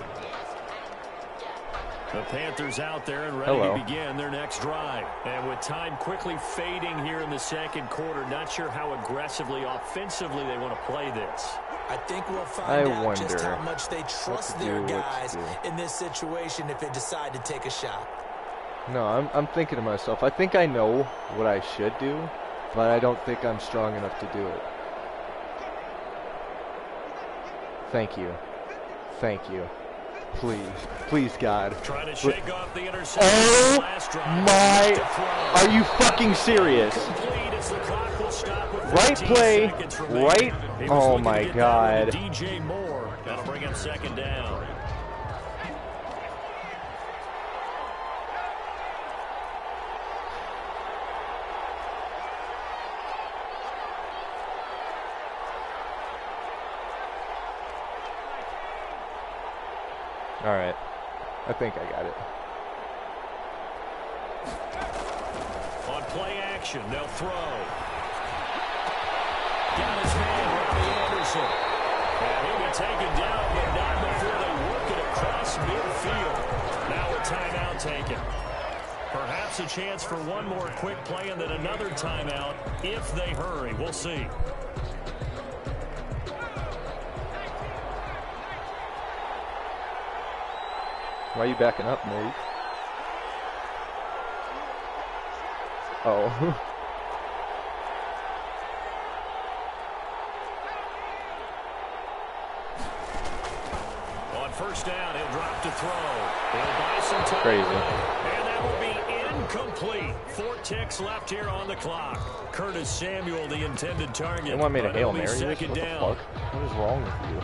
The Panthers out there and ready to begin their next drive. And with time quickly fading here in the 2nd quarter, not sure how aggressively, offensively they want to play this. I think we'll find out just how much they trust their guys in this situation if they decide to take a shot. No, I'm thinking to myself, I think I know what I should do, but I don't think I'm strong enough to do it. Thank you. Thank you. Please. Please, God. Trying to shake off the interception. Oh, Last drive. my. Are you fucking serious? Complete as the clock will stop with Right 15 play. seconds remaining. Right. He was Oh, looking to my get that God. one to DJ Moore. That'll bring him 2nd down. All right. I think I got it. On play action, they'll throw. Got his man, Robbie Anderson. And he'll be taken down, but not before they work it across midfield. Now a timeout taken. Perhaps a chance for one more quick play and then another timeout if they hurry. We'll see. Why are you backing up, Nate? Oh. On first down, he'll drop to throw. He'll buy some time. Crazy. And that will be incomplete. 4 ticks left here on the clock. Curtis Samuel, the intended target. They want me to But Hail it'll be Mary? second What the down. fuck? What is wrong with you?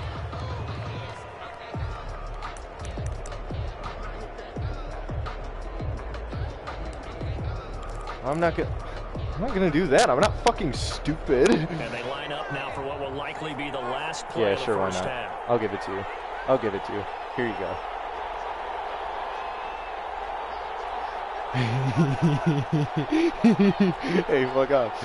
I'm not gonna do that. I'm not fucking stupid. And they line up now for what will likely be the last play Yeah, of the sure, why first not? half. I'll give it to you. I'll give it to you. Here you go. Hey, fuck off.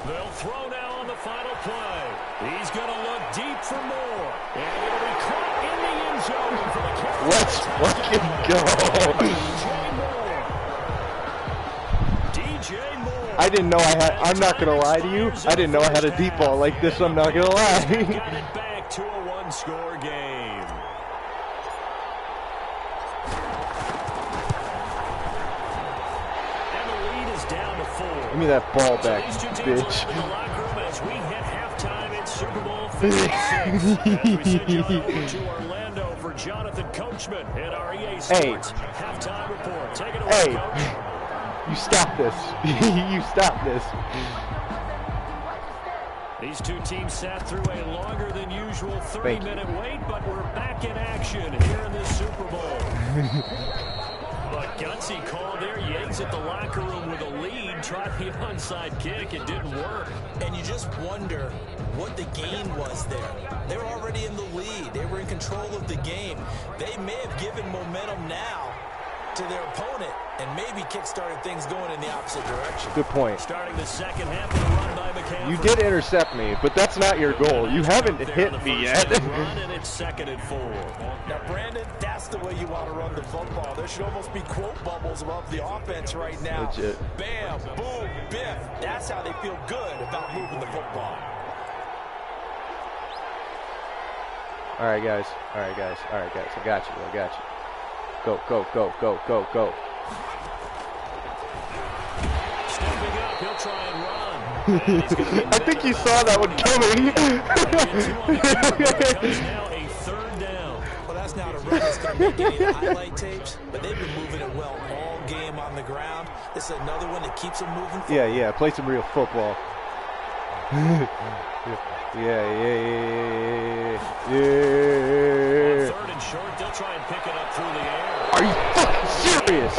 They'll throw now on the final play. He's going to look deep for more. And it'll be caught in the end zone for the Carolina. Let's fucking go. DJ Moore. I didn't know I had, I'm not gonna lie to you, I didn't know I had a deep ball like this, I'm not gonna lie. Got it back to a one-score game. And the lead is down to 4. Give me that ball back, These two teams bitch. are in the locker room as we hit halftime in Super Bowl 56. As we send you on over to Orlando for Jonathan Coachman at our EA Sports halftime report. Take it away, Hey. Coach. You stop this. You stop this. These two teams sat through a longer than usual 30-minute wait, but we're back in action here in this Super Bowl. But gutsy call there. You exit the locker room with a lead, tried the onside kick, it didn't work. And you just wonder what the gain was there. They were already in the lead. They were in control of the game. They may have given momentum now to their opponent and maybe kick-started things going in the opposite direction. Good point. Starting the second half of the run by McCaffrey. You did intercept me, but that's not your goal. You haven't hit me yet. Run, and it's 2nd and 4. Now, Brandon, that's the way you want to run the football. There should almost be quote bubbles above the offense right now. Legit. Bam, boom, biff. That's how they feel good about moving the football. All right, guys. All right, guys. All right, guys. I got you. I got you. Go, go, go, go, go, go. Stepping up, he'll try and run. I think you saw that one coming. Now a 3rd down. Well, that's not a run that's going to make any of the highlight tapes, but they've been moving it well all game on the ground. This is another one that keeps them moving forward. Yeah, yeah. Play some real football. Yeah. 3rd and short, they'll try and pick it up through the air. Are you fucking serious?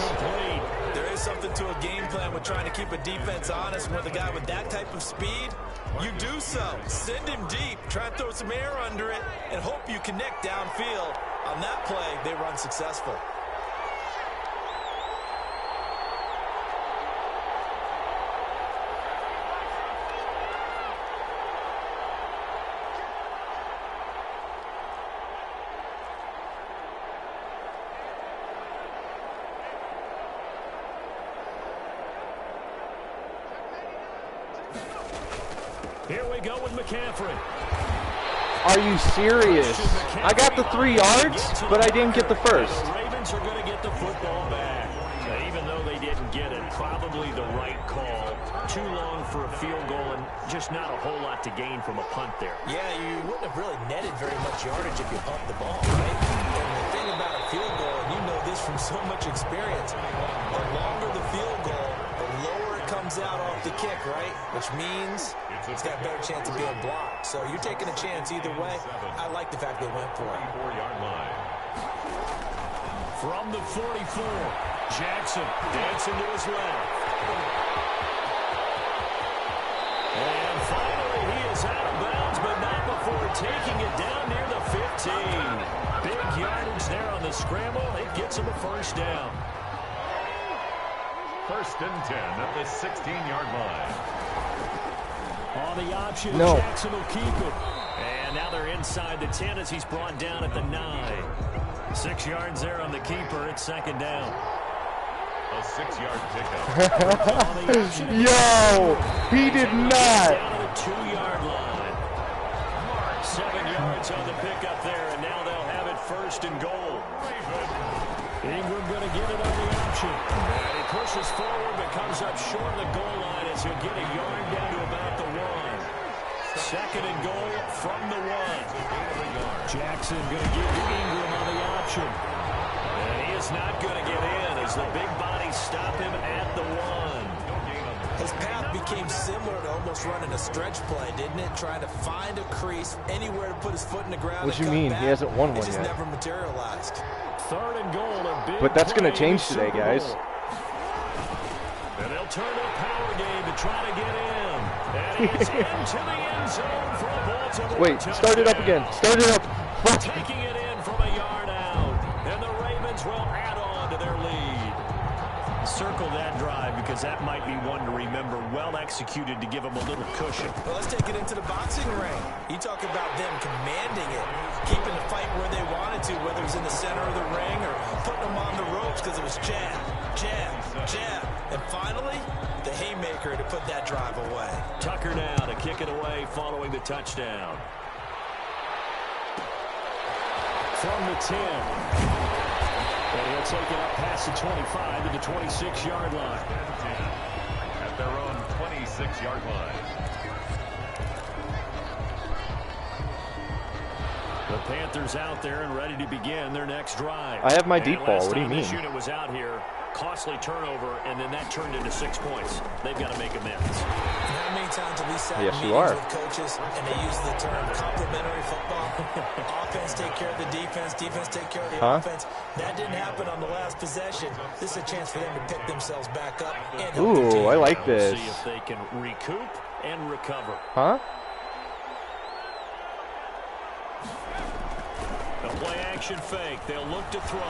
There is something to a game plan with trying to keep a defense honest. With a guy with that type of speed, you do so. Send him deep, try and throw some air under it, and hope you connect downfield. On that play, they were unsuccessful. Here we go with McCaffrey. Are you serious? I got the 3 yards, but I didn't get the first. The Ravens are going to get the football back. Even though they didn't get it, probably the right call. Too long for a field goal and just not a whole lot to gain from a punt there. Yeah, you wouldn't have really netted very much yardage if you pumped the ball, right? And the thing about a field goal, and you know this from so much experience, the longer the field goal, the lower it comes out off the kick, right? Which means it's got a better chance of being blocked. So you're taking a chance either way. I like the fact they went for it. 4-yard line. From the 44, Jackson dancing to his left. And finally, he is out of bounds, but not before taking it down near the 15. Big yardage there on the scramble. It gets him a first down. 1st and 10 at the 16-yard line. On the option, No. Jackson will keep it. And now they're inside the 10 as he's brought down at the 9. 6 yards there on the keeper. It's 2nd down. A 6-yard pickup. Yo, he did not. Down to the 2-yard line. 7 yards on the pickup there, and now they'll have it first and goal. Ingram going to get it on the option. And he pushes forward, but comes up short of the goal line as he'll get a yard down to about the 1. Second and goal from the 1. Jackson going to give Ingram on the option. And he is not going to get in as the big bodies stop him at the 1. His path became similar to almost running a stretch play, didn't it? Trying to find a crease, anywhere to put his foot in the ground. What do you mean? He hasn't won one yet. It just never materialized. Third and goal. A big But that's going to play in change the today, Super guys. Bowl. And they'll turn a power game to try to get in. And he's into the end zone for a Baltimore Wait, start it up again. Start it up. Fuck. Taking it in from a yard out. And the Ravens will add on to their lead. Circle that drive because that might be one to remember. Well executed to give them a little cushion. Well, let's take it into the boxing ring. You talk about them commanding it, keeping the fight where they wanted to, whether it was in the center of the ring or putting them on the ropes because it was jab, jab, jab. And finally, the haymaker to put that drive away. Tucker now to kick it away following the touchdown. From the 10. And he'll take it up past the 25 to the 26-yard line. At their own 26-yard line. The Panthers out there and ready to begin their next drive. I have my And deep ball. last What do you time this mean? unit was out here, costly turnover, and then that turned into 6 points. They've got to make amends. How many times have we sat in Yes, you meetings are. with coaches and they use the term complementary football? Offense take care of the defense, defense take care of the offense. That didn't happen on the last possession. This is a chance for them to pick themselves back up and help their team. Ooh, I like this. See if they can recoup and recover. Huh? The play action fake. They'll look to throw. A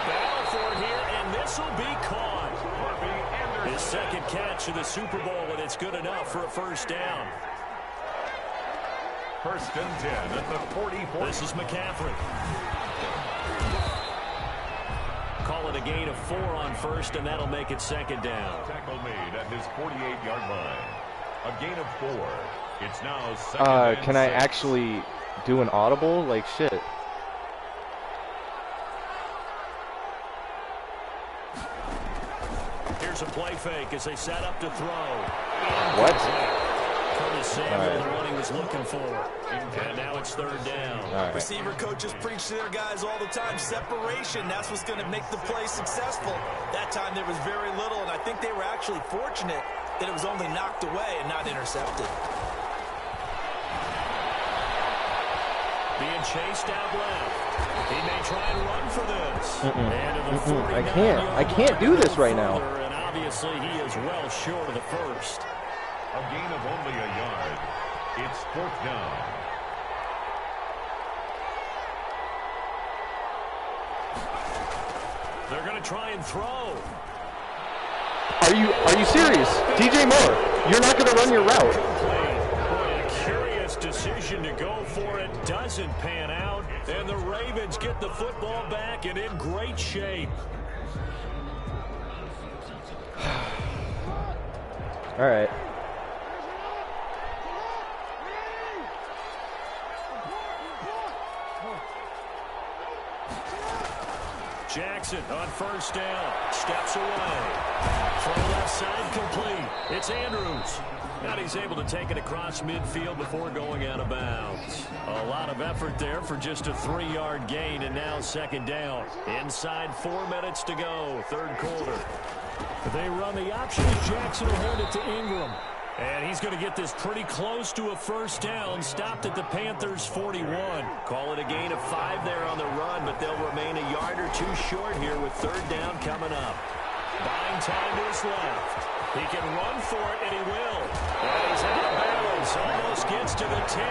battle for it here, and this will be caught. His second catch of the Super Bowl, and it's good enough for a first down. First and 10 at the 44. This is McCaffrey. Call it a gain of 4 on first, and that'll make it second down. Tackle made at his 48-yard line. A gain of 4. It's now second and Can I 6. actually do an audible? Like, shit. Here's a play fake as they set up to throw. What? Curtis Samuel, All right. the one he was looking for. And now it's third down. All right. Receiver coaches preach to their guys all the time. Separation, that's what's going to make the play successful. That time there was very little, and I think they were actually fortunate that it was only knocked away and not intercepted. Being chased out left. He may try and run for this. And to the 49-yard I can't do this right now. further, and obviously he is well short of the first. A gain of only a yard. It's fourth down. They're going to try and throw. Are you serious? DJ Moore, you're not going to run your route. Boy, a curious decision to go for it. Doesn't pan out. And the Ravens get the football back and in great shape. All right. Jackson on first down. Steps away. From left side complete. It's Andrews. Now he's able to take it across midfield before going out of bounds. A lot of effort there for just a 3-yard gain, and now second down. Inside 4 minutes to go, third quarter. They run the option as Jackson will hand it to Ingram. And he's going to get this pretty close to a first down. Stopped at the Panthers' 41. Call it a gain of 5 there on the run, but they'll remain a yard or 2 short here with third down coming up. Buying time to his left. He can run for it, and he will. And he's out of bounds. Almost gets to the 10.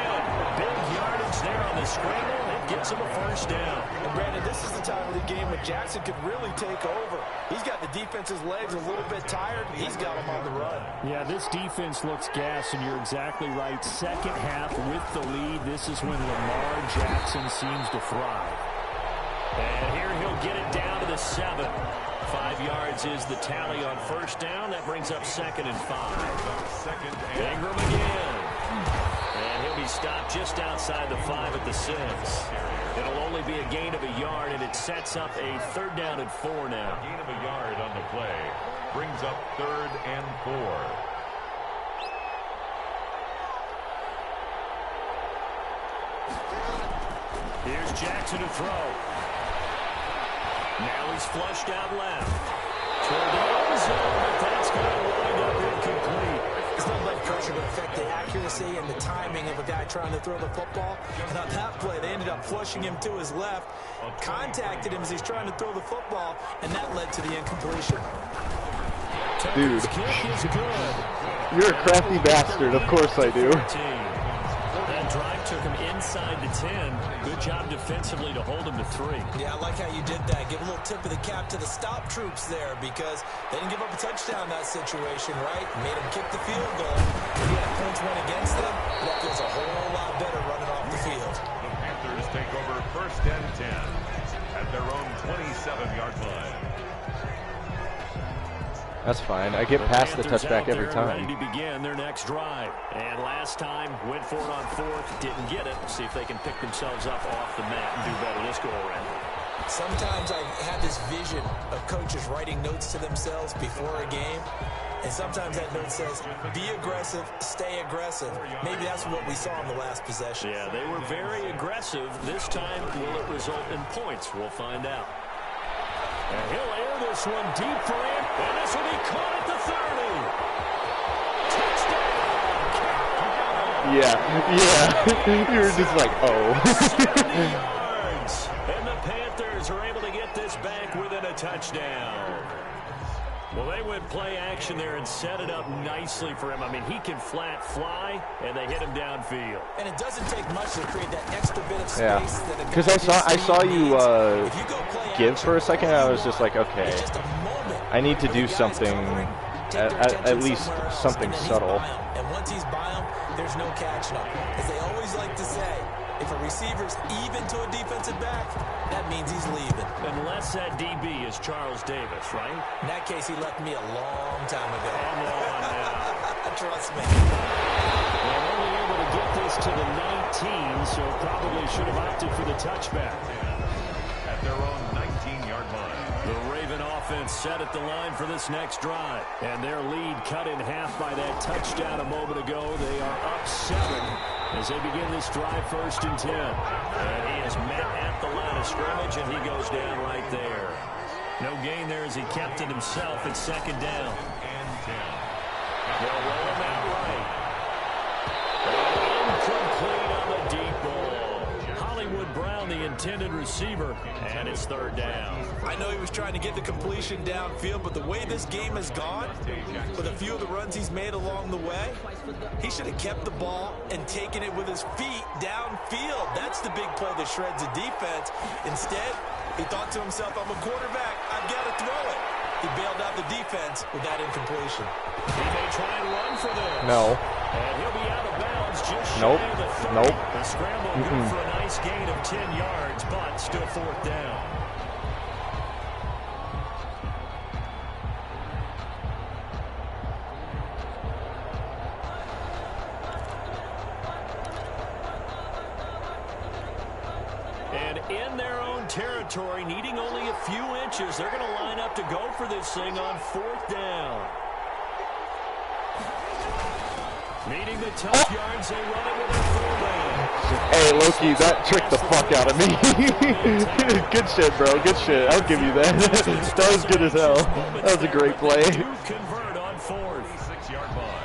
Big yardage there on the scramble. It gets him a first down. And Brandon, this is the time of the game when Jackson could really take over. He's got the defense's legs a little bit tired. He's got them on the run. Yeah, this defense looks gassed, and you're exactly right. Second half with the lead, this is when Lamar Jackson seems to thrive. And here he'll get it down to the 7. 5 yards is the tally on first down. That brings up 2nd and 5. Ingram again. And he'll be stopped just outside the 5 at the 6. It'll only be a gain of a yard, and it sets up a 3rd down and 4 now. Gain of a yard on the play. Brings up 3rd and 4. Here's Jackson to throw. Now he's flushed out left. Toward the end zone, but that's going to wind up incomplete. It's not like pressure to affect the accuracy and the timing of a guy trying to throw the football. And on that play, they ended up flushing him to his left, contacted him as he's trying to throw the football, and that led to the incompletion. Dude, Kick is good. you're a crafty bastard. Of course I do. That drive took him inside the 10. Good job defensively to hold him to 3. Yeah, I like how you did that. Give a little tip of the cap to the stop troops there because they didn't give up a touchdown in that situation, right? Made them kick the field goal. Yeah, points went against them. That feels a whole lot better running off the field. The Panthers take over 1st and 10 at their own 27-yard line. That's fine. I get past the touchback every time. Ready to begin their next drive. And last time, went for it on 4th, didn't get it. See if they can pick themselves up off the mat and do better this go around. Sometimes I have this vision of coaches writing notes to themselves before a game. And sometimes that note says, be aggressive, stay aggressive. Maybe that's what we saw in the last possession. Yeah, they were very aggressive. This time, will it result in points? We'll find out. And he'll air this one deep for him. And this will be caught at the 30. Touchdown! Yeah. You're just like, oh. 70 yards. And the Panthers are able to get this back within a touchdown. Well, they went play action there and set it up nicely for him. I mean, he can flat fly, and they hit him downfield. And it doesn't take much to create that extra bit of space. Yeah. Because I saw you give for a second, and I was just like, okay, I need to do something, at least something subtle. And once he's by him, there's no catching up. As they always like to say, if a receiver's even to a defensive back, that means he's leaving. Unless that DB is Charles Davis, right? In that case, he left me a long time ago. Come on now. Trust me. And only able to get this to the 19, so probably should have opted for the touchback. At their own 19-yard line. The Raven offense set at the line for this next drive. And their lead cut in half by that touchdown a moment ago. They are up 7 as they begin this drive 1st and 10. And he is met at the line of scrimmage, and he goes down right there. No gain there as he kept it himself at 2nd down. And 10. They'll roll him out right. Incomplete on the deep ball. Hollywood Brown, the intended receiver, and it's 3rd down. I know he was trying to get the completion downfield, but the way this game has gone, with a few of the runs he's made along the way, he should have kept the ball and taken it with his feet downfield. That's the big play that shreds the defense. Instead, he thought to himself, I'm a quarterback, I've got to throw it. He bailed out the defense with that incompletion. He may try and run for this. No. And he'll be out of bounds just shy Nope. of the 30. Nope. The scramble good for a nice gain of 10 yards, but still 4th down. And in their own territory, needing only a few inches, they're going to line up to go for this thing on 4th down. Needing the tough yards, they run it with a 4-man. Hey, Loki, that tricked the fuck out of me. Good shit, bro. Good shit. I'll give you that. That was good as hell. That was a great play. Convert on 4th. 6-yard line.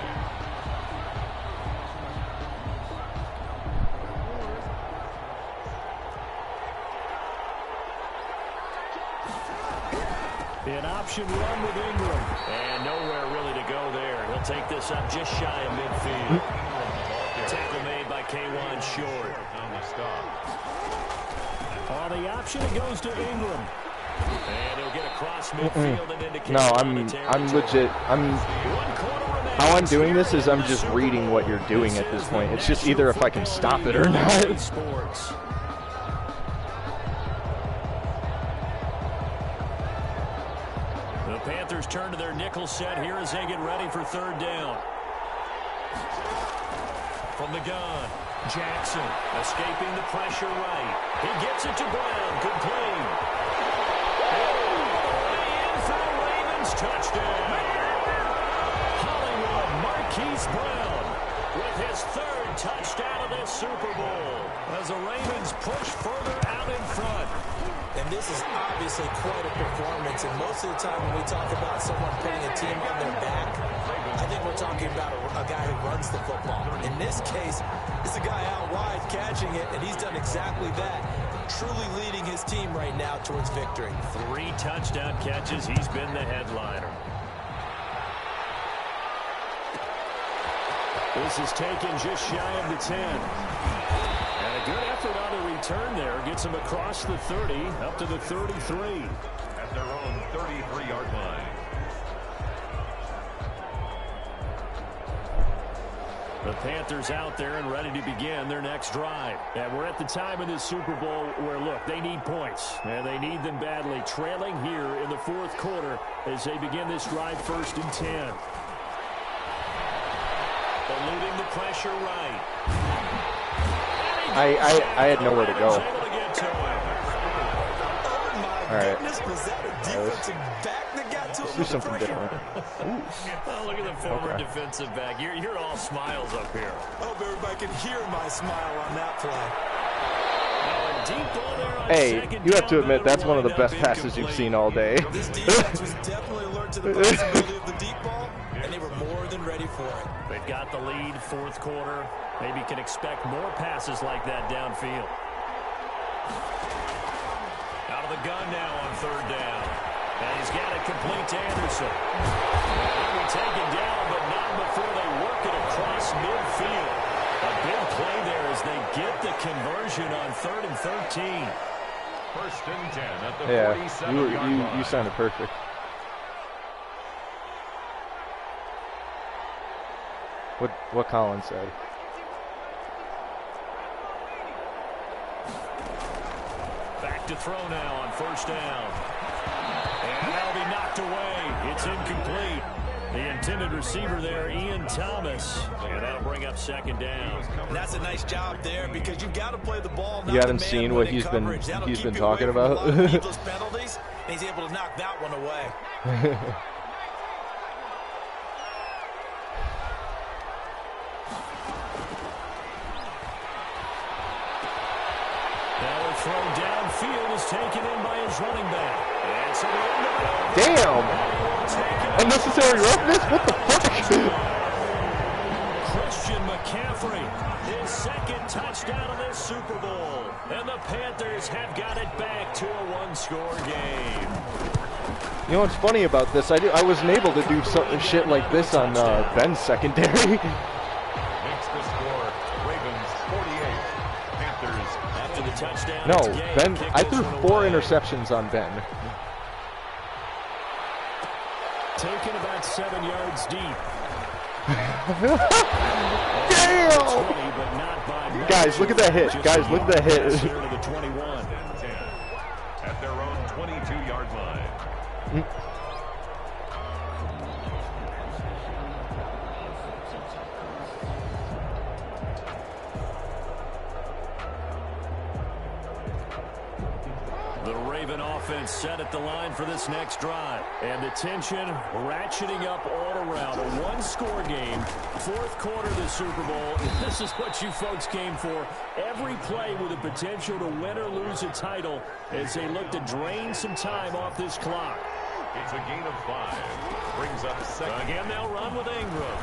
An option run with Ingram. And nowhere really to go there. He'll take this up just shy of midfield. Tackle made by K1 Short. On the option, it goes to Ingram. And he'll get across midfield and into No, I'm legit. How I'm doing this is I'm just reading what you're doing at this point. It's just either if I can stop it or not. Panthers turn to their nickel set here as they get ready for third down. From the gun, Jackson escaping the pressure right. He gets it to Brown. Good play. Way in for the Ravens touchdown. Hollywood Marquise Brown with his third touchdown of this Super Bowl as the Ravens push further out in front. And this is obviously quite a performance. And most of the time when we talk about someone putting a team on their back, I think we're talking about a guy who runs the football. In this case, it's a guy out wide catching it, and he's done exactly that. Truly leading his team right now towards victory. 3 touchdown catches. He's been the headliner. This is taken just shy of the 10. And a good effort on the return there. Gets him across the 30, up to the 33. At their own 33-yard line. The Panthers out there and ready to begin their next drive. And we're at the time of this Super Bowl where, look, they need points. And they need them badly. Trailing here in the fourth quarter as they begin this drive 1st and 10. Eluding the pressure right. I had nowhere to go. All right. Let's do something different. Oh, look at the former defensive back. You're all smiles up here. I hope everybody can hear my smile on that play. Deep ball there on Hey, second you have to down, admit that's one of the lined up best passes you've incomplete. seen all day. This defense was definitely alert to the possibility of the deep ball, and they were more than ready for it. They've got the lead, fourth quarter. Maybe can expect more passes like that downfield. Out of the gun now on third down. And he's got it complete to Anderson. He'll be taken down, but not before they work it across midfield. A big play there as they get the conversion on 3rd and 13. 1st and 10 at the Yeah, 47-yard line. you sounded perfect. What Colin said. Back to throw now on 1st down. And that'll be knocked away. It's incomplete. The intended receiver there, Ian Thomas. And that'll bring up 2nd down. And that's a nice job there because you've got to play the ball. You haven't seen what he's been talking about. Needless penalties, and he's able to knock that one away. Throw downfield is taken in by his running back. Damn! Unnecessary roughness? What the fuck? Christian McCaffrey, his 2nd touchdown of this Super Bowl. And the Panthers have got it back to a 1-score game. You know what's funny about this? I wasn't able to do something shit like this on Ben's secondary. Makes the score Ravens 48, Panthers. After the touchdown, No, Ben. I threw 4 interceptions on Ben. Taken about 7 yards deep. Damn! 20, but not by Guys, look at that hit. Guys, look at that hit. to the 21. 10 at their own 22-yard line. The Raven offense set at the line for this next drive. And the tension ratcheting up all around. A 1-score game. 4th quarter of the Super Bowl. This is what you folks came for. Every play with the potential to win or lose a title as they look to drain some time off this clock. It's a gain of 5. Brings up 2nd. Again, they'll run with Ingram.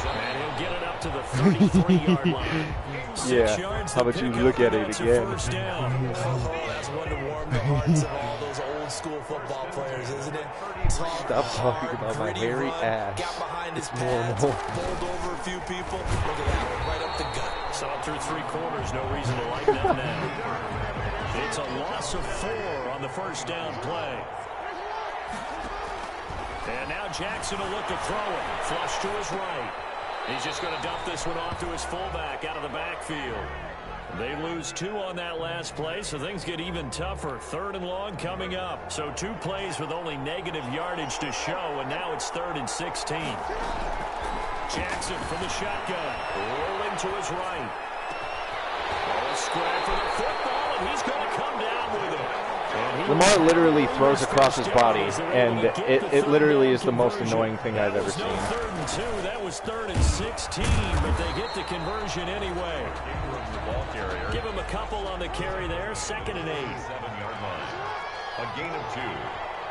And he'll get it up to the 33-yard line. 6 Yeah, yards how about you to pick look up at it that's a again? first down. Oh, that's one to warm the hearts of all those old school football players, isn't it? Stop talking about my hairy ass. Got behind his It's pads, normal. bowled over a few people. Look at that one, right up the gut. Saw through 3 quarters, no reason to lighten up now. It's a loss of 4 on the first down play. And now Jackson will look to throw it. Flush to his right. He's just going to dump this one off to his fullback out of the backfield. They lose 2 on that last play, so things get even tougher. 3rd and long coming up. So 2 plays with only negative yardage to show, and now it's 3rd and 16. Jackson from the shotgun, rolling to his right. Scrap for the football, and he's going to come down with it. Lamar literally throws across his body, and it literally is the most annoying thing I've ever seen. 3rd and 2. That was 3rd and 16, but they get the conversion anyway. Give him a couple on the carry there. 2nd and 8. 7-yard line. A gain of 2.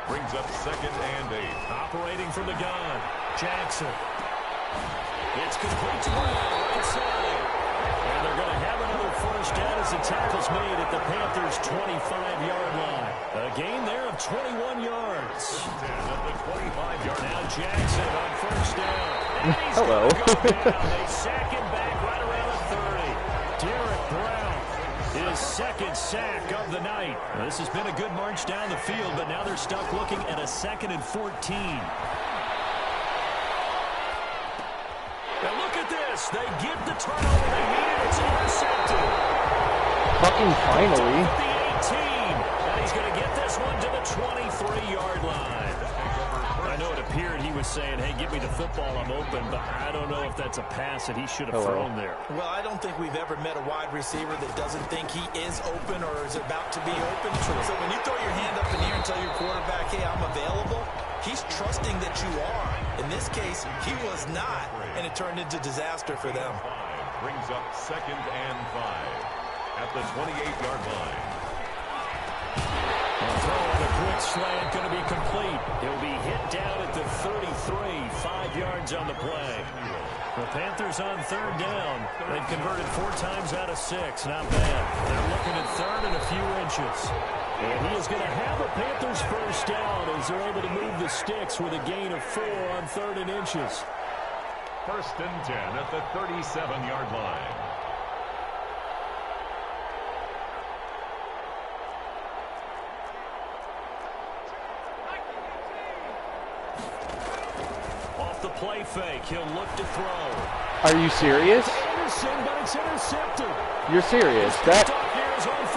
Brings up 2nd and 8. Operating from the gun. Jackson. It's complete to Brown, right side. And they're going to have another first down as the tackle's made at the Panthers' 25-yard line. A gain there of 21 yards. Now Jackson on first down. And he's Hello. They sack him back right around the 30. Derek Brown, his 2nd sack of the night. Now, this has been a good march down the field, but now they're stuck looking at a 2nd and 14. Now look at this. They get the turnover they needed. It's intercepted. Fucking finally. The 18. And he's going to get this one to the 23-yard line. I know it appeared he was saying, hey, give me the football, I'm open, but I don't know if that's a pass that he should have thrown there. Well, I don't think we've ever met a wide receiver that doesn't think he is open or is about to be open. So when you throw your hand up in the air and tell your quarterback, hey, I'm available, he's trusting that you are. In this case, he was not, and it turned into disaster for them. Brings up 2nd and 5 at the 28-yard line. Throw the quick slant going to be complete. He'll be hit down at the 33, 5 yards on the play. The Panthers on 3rd down. They've converted 4 times out of 6. Not bad. They're looking at 3rd and a few inches. And he is going to have a Panthers first down as they're able to move the sticks with a gain of 4 on 3rd and inches. 1st and 10 at the 37-yard line. Off the play fake, he'll look to throw. Are you serious? Anderson, but it's intercepted. You're serious? That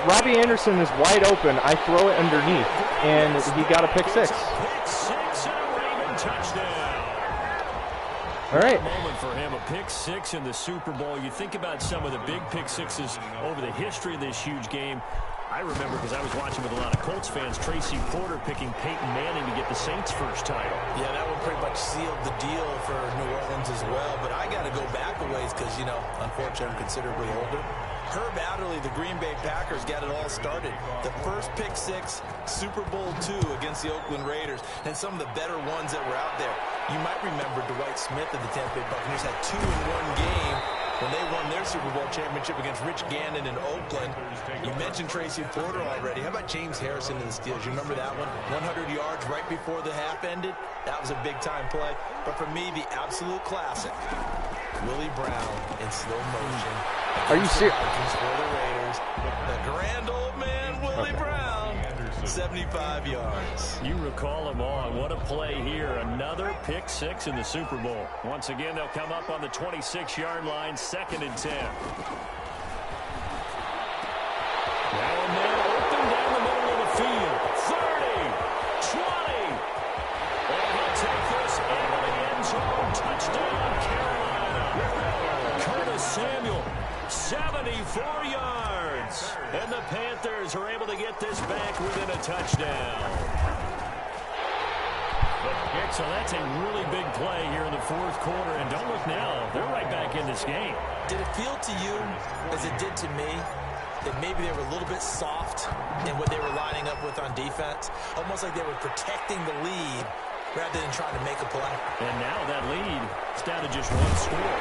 Robbie Anderson is wide open. I throw it underneath, and he got a pick 6. Pick 6 and a Raven touchdown. All right. Moment for him, a pick 6 in the Super Bowl. You think about some of the big pick 6s over the history of this huge game. I remember, because I was watching with a lot of Colts fans, Tracy Porter picking Peyton Manning to get the Saints' first title. Yeah, that one pretty much sealed the deal for New Orleans as well. But I got to go back a ways because, you know, unfortunately I'm considerably older. Herb Adderley, the Green Bay Packers, got it all started. The first pick 6, Super Bowl II against the Oakland Raiders, and some of the better ones that were out there. You might remember Dwight Smith of the Tampa Bay Buccaneers had 2 in one game when they won their Super Bowl championship against Rich Gannon in Oakland. You mentioned Tracy Porter already. How about James Harrison in the Steelers? You remember that one? 100 yards right before the half ended. That was a big-time play. But for me, the absolute classic, Willie Brown in slow motion. Are you serious? For the Raiders, the grand old man, Willie Brown, 75 yards. You recall them all. What a play here. Another pick 6 in the Super Bowl. Once again, they'll come up on the 26-yard line, 2nd and 10. Now and then, open down the middle of the field. 30, 20. And he'll take this into the end zone. Touchdown, Carolina. Curtis Samuel, 74 yards. And the Panthers are able to get this back within a touchdown. So that's a really big play here in the 4th quarter. And don't look now, they're right back in this game. Did it feel to you, as it did to me, that maybe they were a little bit soft in what they were lining up with on defense? Almost like they were protecting the lead rather than trying to make a play. And now that lead is down to just 1 score.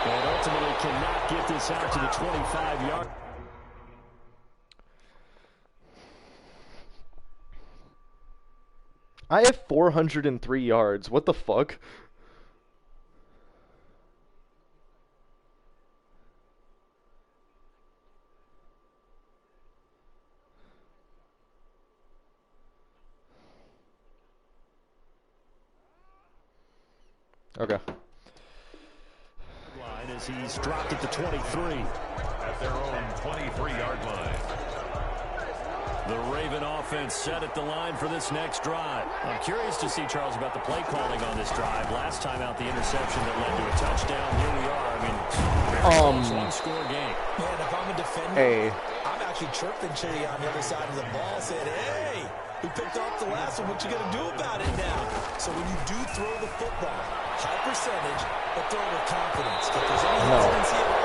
And ultimately cannot get this out to the 25-yard. I have 403 yards. What the fuck? Line As he's dropped at the 23. At their own 23-yard line. The Raven offense set at the line for this next drive. I'm curious to see, Charles, about the play calling on this drive. Last time out, the interception that led to a touchdown. Here we are. I mean, one-score game. Man, if I'm a defender, Hey. I'm actually chirping Chitty on the other side of the ball, saying, hey, we picked off the last one. What you going to do about it now? So when you do throw the football, high percentage, but throw it with confidence. If there's any hesitancy at all,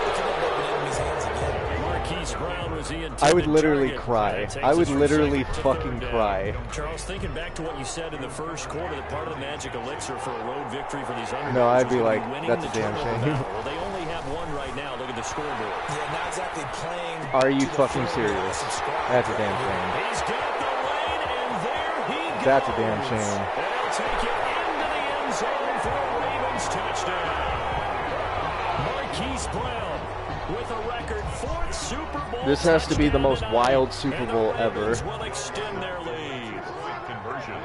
it could end up in enemy's hands again. Marquise Brown was the intended I would literally target. cry. Takes I would us from literally second to fucking third down. cry. Charles, thinking back to what you said in the first quarter, that part of the magic elixir for a road victory for these underdogs. No, I'd be was like, winning that's a the damn turnover shame. battle. Well, they only have one right now. Look at the scoreboard. Yeah, not exactly playing. Are you to the fucking full serious? subscribe. That's a damn shame. He's got the lane, and there he goes. That's a damn shame. They'll take it into the end zone for a Ravens touchdown. Marquise Brown with a record 4th Super Bowl. This has to be the most touchdown wild tonight, Super and the Bowl ever. Ravens will extend their lead. Conversion.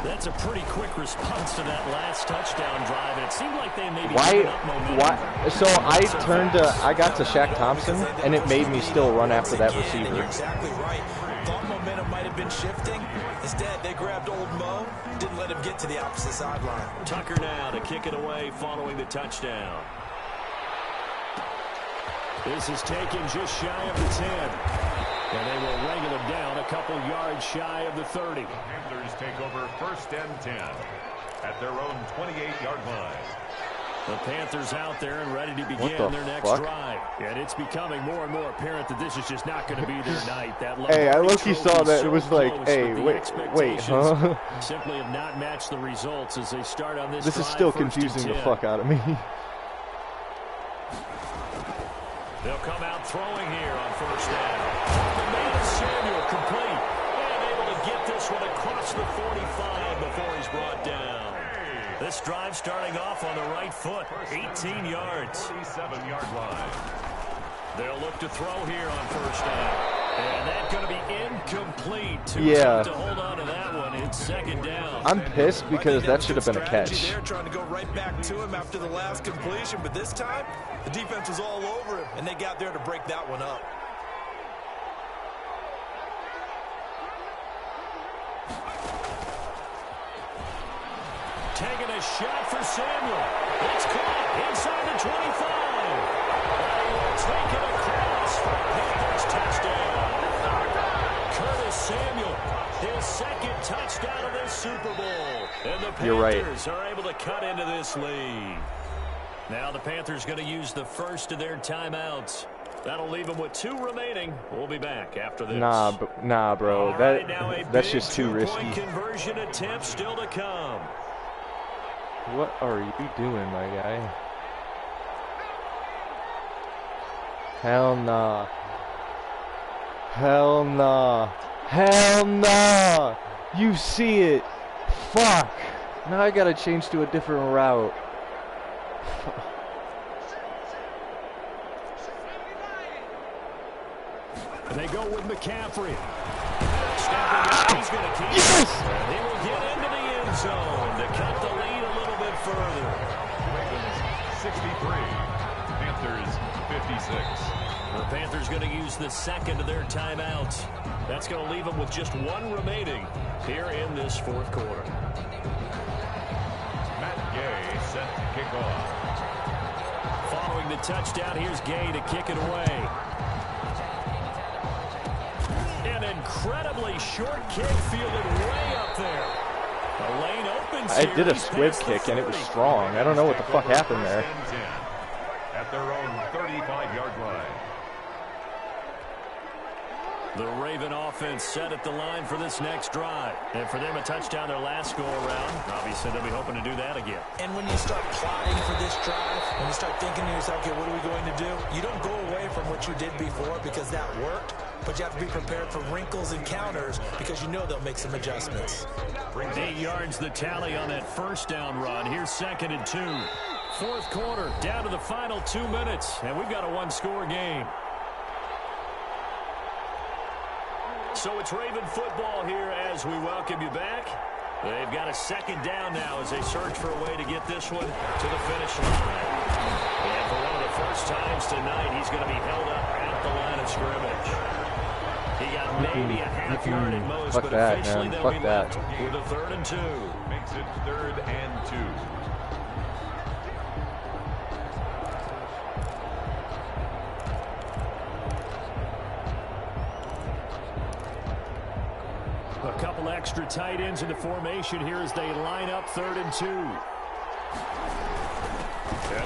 That's a pretty quick response to that last touchdown drive. And it seemed like they maybe Why? given up momentum. Why? So I got to Shaq Thompson, and it made me still run after that You're receiver. exactly right. Thought momentum might have been shifting. Instead, they grabbed old Mo, didn't let him get to the opposite sideline. Tucker now to kick it away following the touchdown. This is taken just shy of the 10. And they will wrangle him down a couple yards shy of the 30. Panthers take over 1st and 10 at their own 28-yard line. The Panthers out there and ready to begin the their next fuck? drive. And it's becoming more and more apparent that this is just not going to be their night. That Hey, I Lombardi low-key saw trophy that. It so was like, close, hey, but the wait, expectations huh? simply have not matched the results as they start on this This is drive, still 1st and confusing the 10. fuck out of me. They'll come out throwing here on 1st down. The man is Samuel, complete. And able to get this one across the 45 before he's brought down. This drive starting off on the right foot, 18 yards. 47-yard line. They'll look to throw here on 1st down. And that's going to be incomplete. Too Yeah. tough to hold on to that one. It's 2nd down. I'm pissed because that should have been a catch. They're trying to go right back to him after the last completion, but this time the defense was all over him, and they got there to break that one up. Taking a shot for Samuel. It's caught inside the 25. And he will take it across for Panthers touchdown. Curtis Samuel, his 2nd touchdown of this Super Bowl. And the You're right. Panthers are able to cut into this lead. Now the Panthers going to use the first of their timeouts. That'll leave them with 2 remaining. We'll be back after this. Nah, bro. All right, now a That's big just too risky. two-point conversion attempt still to come. What are you doing, my guy? Hell nah. Hell nah. Hell nah. You see it. Fuck. Now I gotta change to a different route. And they go with McCaffrey. He's going to keep Yes! it. He will get into the end zone to cut the lead a little bit further. Ravens 63. Panthers 56. The Panthers going to use the 2nd of their timeouts. That's going to leave them with just 1 remaining here in this 4th quarter. Matt Gay set to kick off. Following the touchdown, here's Gay to kick it away. An incredibly short kick fielded way up there. The lane opens I here. did a He's squib past the kick and it was 30. strong. I don't know what the fuck happened there. 1st and 10 at their own 35-yard line. The Raven offense set at the line for this next drive. And for them, a touchdown their last go-around. Obviously, they'll be hoping to do that again. And when you start plotting for this drive, when you start thinking to yourself, okay, what are we going to do? You don't go away from what you did before because that worked, but you have to be prepared for wrinkles and counters because you know they'll make some adjustments. 8 yards the tally on that 1st down run. Here's 2nd and 2. 4th quarter, down to the final 2 minutes, and we've got a 1-score game. So it's Raven football here as we welcome you back. They've got a second down now as they search for a way to get this one to the finish line. And for one of the first times tonight, he's going to be held up at the line of scrimmage. He got maybe a half yard at most, Fuck but that, officially man. they'll Fuck be that. left with a 3rd and 2. Makes it 3rd and 2. A couple extra tight ends in the formation here as they line up 3rd and 2. And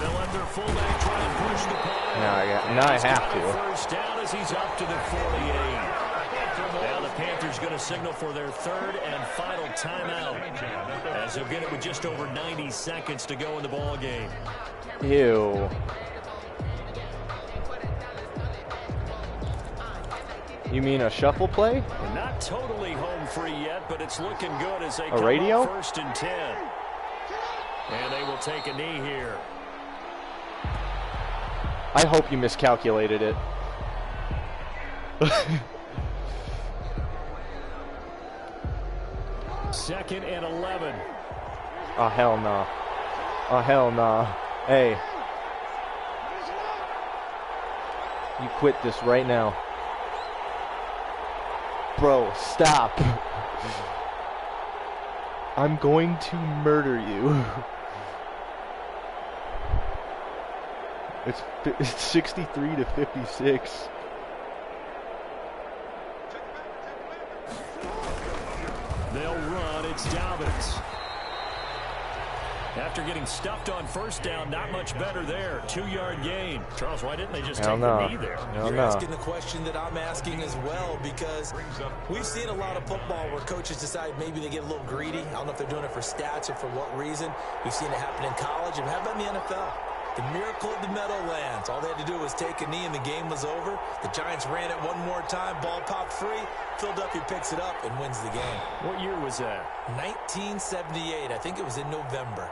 they'll let their fullback try and push the play. Now I have to. First down as he's up to the 48. Now the Panthers going to signal for their 3rd and final timeout as they'll get it with just over 90 seconds to go in the ball game. Ew. You mean a shuffle play? Not totally home free yet, but it's looking good as they A come radio? up 1st and 10. And they will take a knee here. I hope you miscalculated it. 2nd and 11. Oh, hell no. Oh, hell no. Hey. You quit this right now. Bro, stop. I'm going to murder you. It's 63 to 56. They'll run. It's Dobbins. After getting stuffed on 1st down, not much better there. 2-yard gain. Charles, why didn't they just Hell take no. the knee there? You're asking the question that I'm asking as well, because we've seen a lot of football where coaches decide maybe they get a little greedy. I don't know if they're doing it for stats or for what reason. We've seen it happen in college. And how about in the NFL? The miracle of the Meadowlands. All they had to do was take a knee and the game was over. The Giants ran it one more time. Ball popped free. Philadelphia picks it up and wins the game. What year was that? 1978. I think it was in November.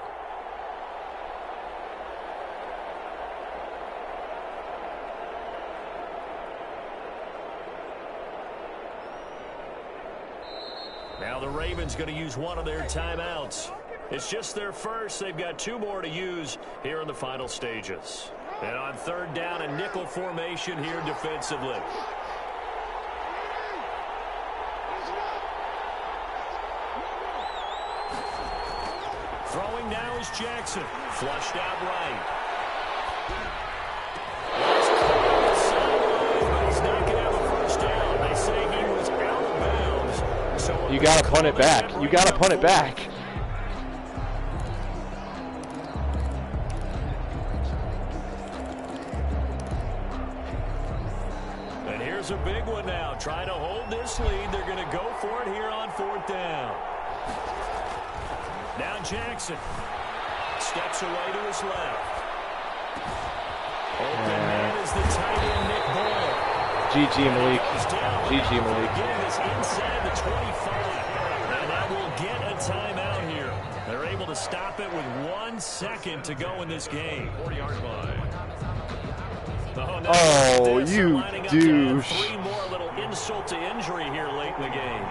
Now the Ravens going to use one of their timeouts. It's just their first. They've got 2 more to use here in the final stages. And on 3rd down, a nickel formation here defensively. Throwing now is Jackson. Flushed out right. He's not going to have a first down. They say he was out of bounds. So You gotta punt it back. You gotta punt it back. And here's a big one now. Trying to hold this lead. They're going to go for it here on 4th down. Now Jackson steps away to his left. Open man is the tight end, Nick Boyle. GG Malik. GG Malik. Getting this inside the 25. And that will get a timeout here. They're able to stop it with 1 second to go in this game. 40-yard line. Oh, you douche. 3 more, a little insult to injury here late in the game.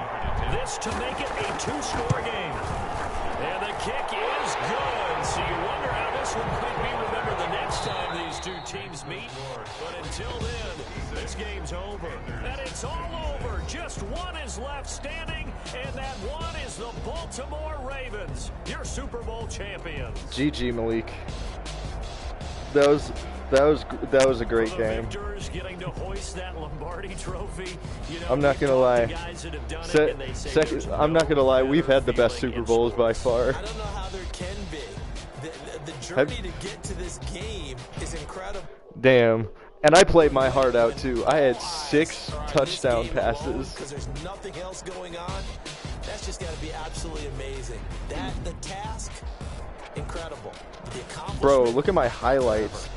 This to make it a 2-score game. And the kick is good. So you wonder how this one could be remembered the next time these 2 teams meet. But until then, this game's over. And it's all over. Just one is left standing, and that one is the Baltimore Ravens, your Super Bowl champions. GG Malik. That was a great game. Getting to hoist that Lombardi trophy. You know, I'm not gonna lie. I'm not gonna lie. We've had the best Super Bowls by far. I don't know how there can be. The journey to get to this game is incredible. Damn. And I played my heart out too. I had 6 touchdown passes. Because there's nothing else going on. That's just got to be absolutely amazing. The task, incredible. The accomplishment. Bro, look at my highlights.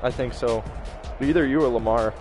I think so. Either you or Lamar.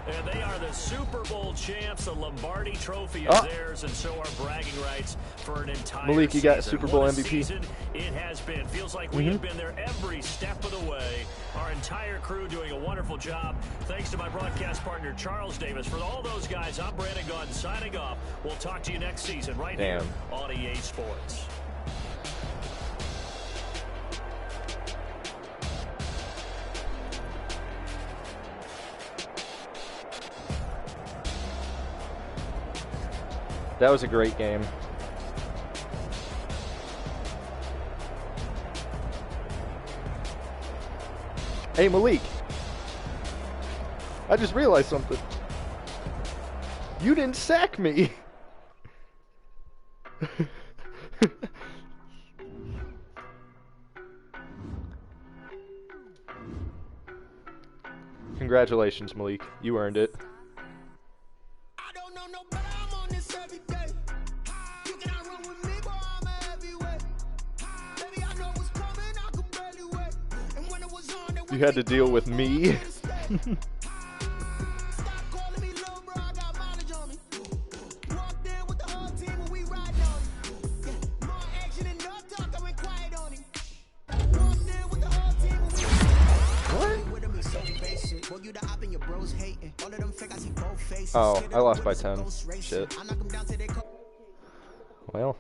And they are the Super Bowl champs. The Lombardi trophy is theirs, and so are bragging rights for an entire Malik, you got season. Super Bowl What a MVP. season it has been. Feels like we have been there every step of the way. Our entire crew doing a wonderful job. Thanks to my broadcast partner, Charles Davis. For all those guys, I'm Brandon Gaudin signing off. We'll talk to you next season right here on EA Sports. That was a great game. Hey, Malik. I just realized something. You didn't sack me. Congratulations, Malik. You earned it. You had to deal with me. Oh, I lost by 10. Shit. Well.